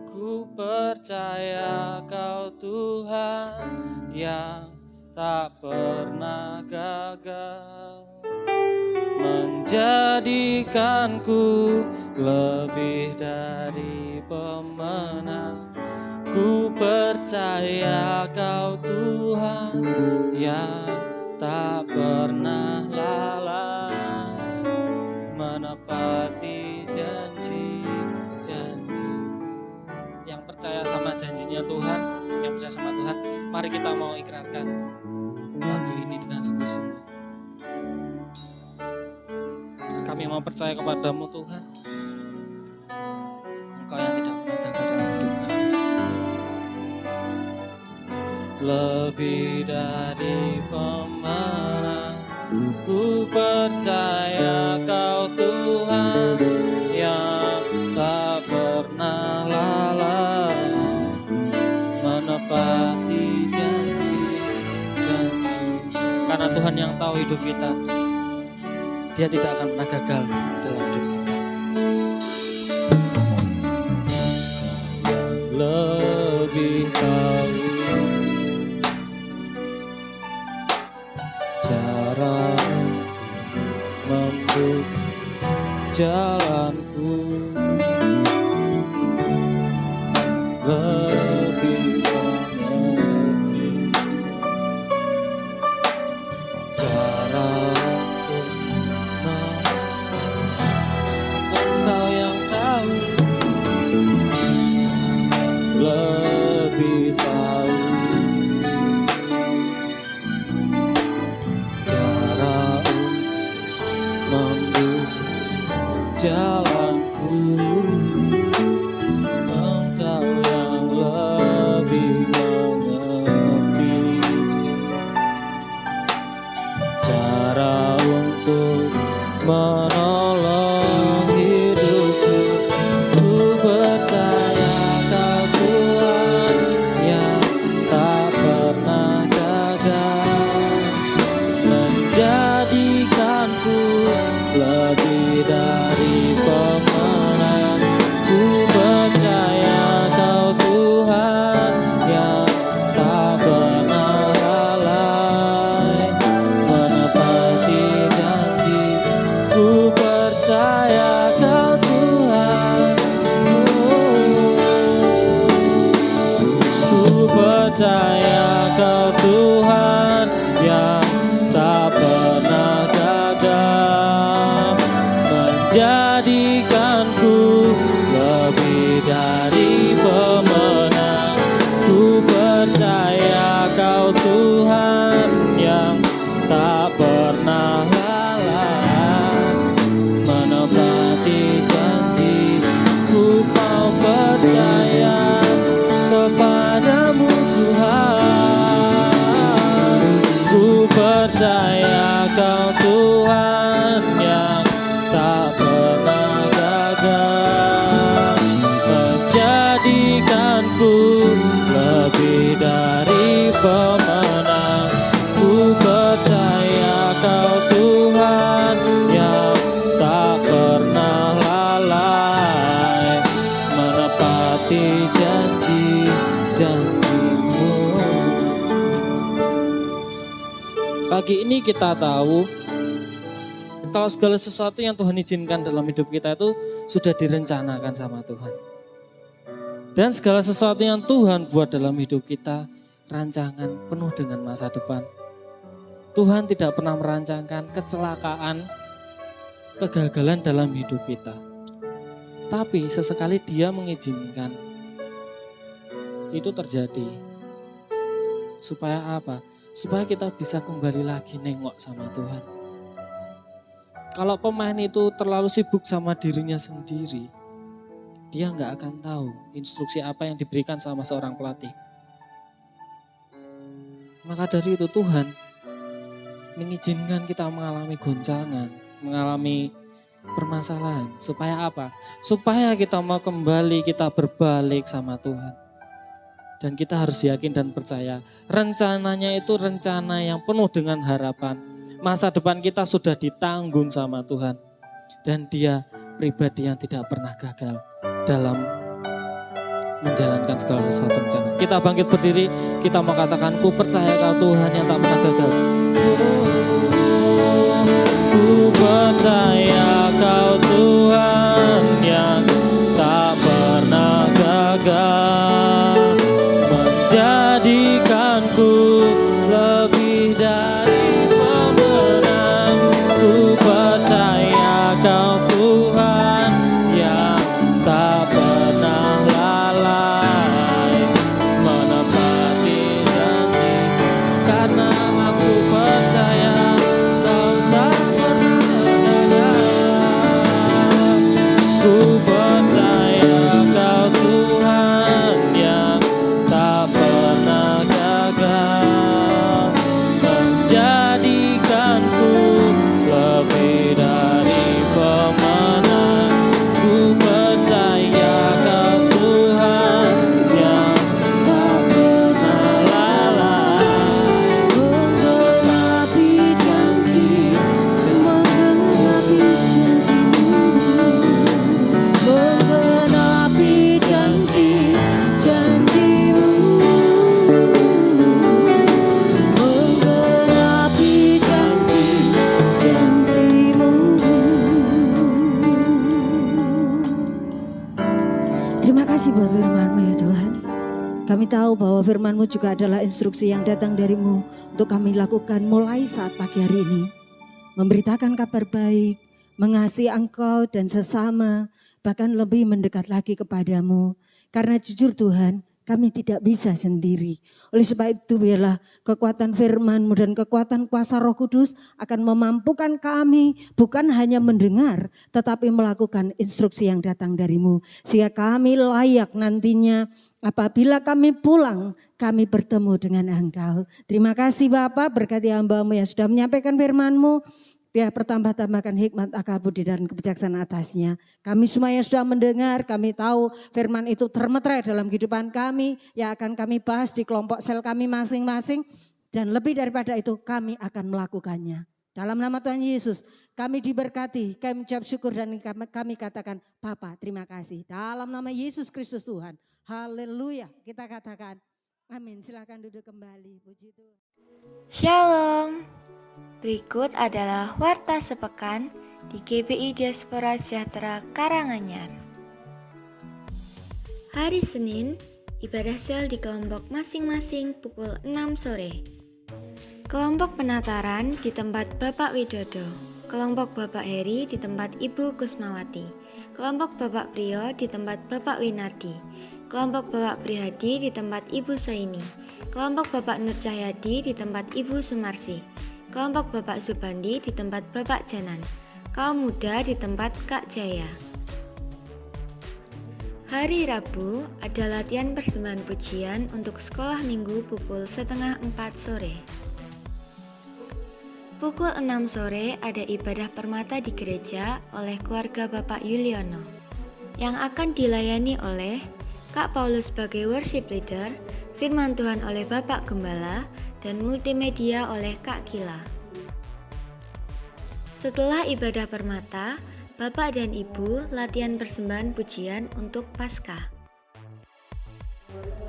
Ku percaya Kau Tuhan yang tak pernah gagal, menjadikanku lebih dari pemenang. Ku percaya Kau Tuhan yang tak pernah lalai, menepati janji-janji. Yang percaya sama janjinya Tuhan, yang percaya sama Tuhan, mari kita mau ikrarkan lagu ini dengan sungguh-sungguh. Kami mau percaya kepadamu Tuhan, Engkau yang tidak pernah gagal dalam hidup kami. Lebih dari pemenang, ku percaya Kau Tuhan yang tak pernah lalai, menepati janji-janji. Karena Tuhan yang tahu hidup kita, Dia tidak akan pernah gagal dalam hidup kita. Lebih tahu cara membuka jalanku, lebih mengerti cara Engkau yang tahu, lebih tahu cara membuka jalanku. Engkau yang lebih mengerti cara untuk menolong hidupku. Ku percaya Kau Tuhan yang tak pernah gagal, menjadikanku lebih dari pemenang. Ku percaya Kau Tuhan yang tak pernah lalai, menepati janji. Ku percaya Kau Tuhan, ku percaya Kau Tuhan yang tak pernah gagal, menjadikanku lebih dari pemenang. Pagi ini kita tahu kalau segala sesuatu yang Tuhan izinkan dalam hidup kita itu sudah direncanakan sama Tuhan. Dan segala sesuatu yang Tuhan buat dalam hidup kita, rancangan penuh dengan masa depan. Tuhan tidak pernah merancangkan kecelakaan, kegagalan dalam hidup kita. Tapi sesekali Dia mengizinkan itu terjadi. Supaya apa? Supaya kita bisa kembali lagi nengok sama Tuhan. Kalau pemain itu terlalu sibuk sama dirinya sendiri, dia nggak akan tahu instruksi apa yang diberikan sama seorang pelatih. Maka dari itu Tuhan mengizinkan kita mengalami goncangan, mengalami permasalahan. Supaya apa? Supaya kita mau kembali, kita berbalik sama Tuhan. Dan kita harus yakin dan percaya rencananya itu rencana yang penuh dengan harapan. Masa depan kita sudah ditanggung sama Tuhan. Dan Dia pribadi yang tidak pernah gagal dalam menjalankan segala sesuatu rencana. Kita bangkit berdiri, kita mau katakan, ku percaya Kau Tuhan yang tak pernah gagal. Ku percaya Kau Tuhan yang tak pernah gagal, menjadikanku lebih dari pemenang. Ku percaya Kau Tuhan yang tak pernah lalai, menepati janji. Karena aku percaya Kau tak pernah gagal. Ku percaya Kau Tuhan yang tak pernah gagal, menjadikanku lebih dari pemenang. Ku percaya Kau Tuhan yang tak pernah lalai, Menggenapi janji, menggenapi janji-Mu, menggenapi janji-Mu, menggenapi janji-Mu. Terima kasih buat firman-Mu ya Tuhan. Kami tahu bahwa firman-Mu juga adalah instruksi yang datang dari-Mu untuk kami lakukan mulai saat pagi hari ini. Memberitakan kabar baik, mengasihi Engkau dan sesama, bahkan lebih mendekat lagi kepadamu. Karena jujur Tuhan, kami tidak bisa sendiri. Oleh sebab itu biarlah kekuatan firman-Mu dan kekuatan kuasa Roh Kudus akan memampukan kami bukan hanya mendengar, tetapi melakukan instruksi yang datang dari-Mu. Sehingga kami layak nantinya apabila kami pulang, kami bertemu dengan Engkau. Terima kasih Bapa, berkati hamba-Mu yang sudah menyampaikan firman-Mu. Biar bertambah-tambahkan hikmat, akal budi dan kebijaksanaan atasnya. Kami semua yang sudah mendengar, kami tahu firman itu termeterai dalam kehidupan kami. Yang akan kami bahas di kelompok sel kami masing-masing. Dan lebih daripada itu kami akan melakukannya. Dalam nama Tuhan Yesus kami diberkati, kami ucap syukur dan kami katakan Bapa terima kasih. Dalam nama Yesus Kristus Tuhan. Haleluya, kita katakan amin. Silakan duduk kembali. Puji Tuhan. Shalom. Berikut adalah warta sepekan di GBI Diaspora Sejahtera Karanganyar. Hari Senin, ibadah sel di kelompok masing-masing pukul 6 sore. Kelompok penataran di tempat Bapak Widodo, kelompok Bapak Heri di tempat Ibu Kusmawati, kelompok Bapak Priyo di tempat Bapak Winardi, kelompok Bapak Prihadi di tempat Ibu Soini, kelompok Bapak Nur Cahyadi di tempat Ibu Sumarsi, kelompok Bapak Subandi di tempat Bapak Janan, kaum muda di tempat Kak Jaya. Hari Rabu ada latihan persembahan pujian untuk sekolah minggu pukul 3:30 sore. Pukul 6 sore ada ibadah permata di gereja oleh keluarga Bapak Yuliono yang akan dilayani oleh Kak Paulus sebagai worship leader, firman Tuhan oleh Bapak Gembala, dan multimedia oleh Kak Kila. Setelah ibadah permata, Bapak dan Ibu latihan persembahan pujian untuk Paskah.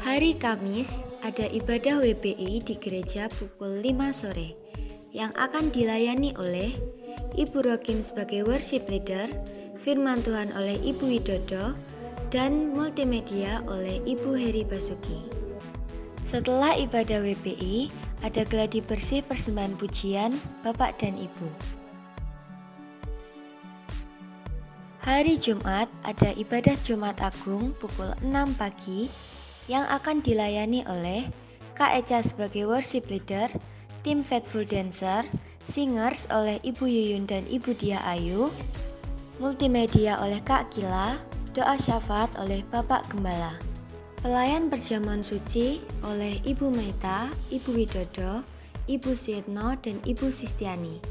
Hari Kamis ada ibadah WBI di gereja pukul 5 sore. yang akan dilayani oleh Ibu Rokim sebagai worship leader, firman Tuhan oleh Ibu Widodo, dan multimedia oleh Ibu Heri Basuki. Setelah ibadah WPI, ada gladi bersih persembahan pujian Bapak dan Ibu. Hari Jumat ada ibadah Jumat Agung pukul 6 pagi yang akan dilayani oleh Kak Eca sebagai worship leader, tim Faithful Dancer, singers oleh Ibu Yuyun dan Ibu Dia Ayu, multimedia oleh Kak Kila, doa syafaat oleh Bapak Gembala. Pelayan perjamuan suci oleh Ibu Meta, Ibu Widodo, Ibu Sietno, dan Ibu Sistiani.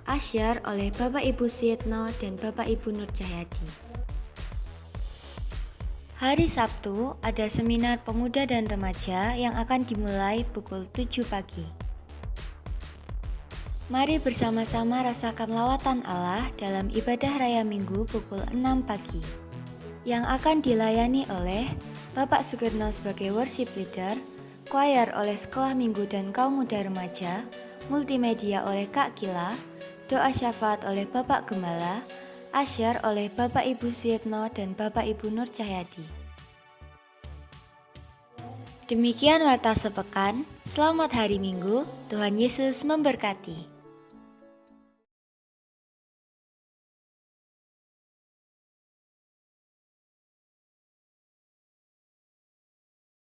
Asyar oleh Bapak Ibu Sietno dan Bapak Ibu Nur Cahyadi. Hari Sabtu ada seminar pemuda dan remaja yang akan dimulai pukul 7 pagi. Mari bersama-sama rasakan lawatan Allah dalam ibadah raya Minggu pukul 6 pagi yang akan dilayani oleh Bapak Sugirno sebagai worship leader, choir oleh Sekolah Minggu dan Kaum Muda Remaja, multimedia oleh Kak Kila, doa syafaat oleh Bapak Gembala, asyar oleh Bapak Ibu Sietno dan Bapak Ibu Nur Cahyadi. Demikian warta sepekan, selamat hari Minggu, Tuhan Yesus memberkati.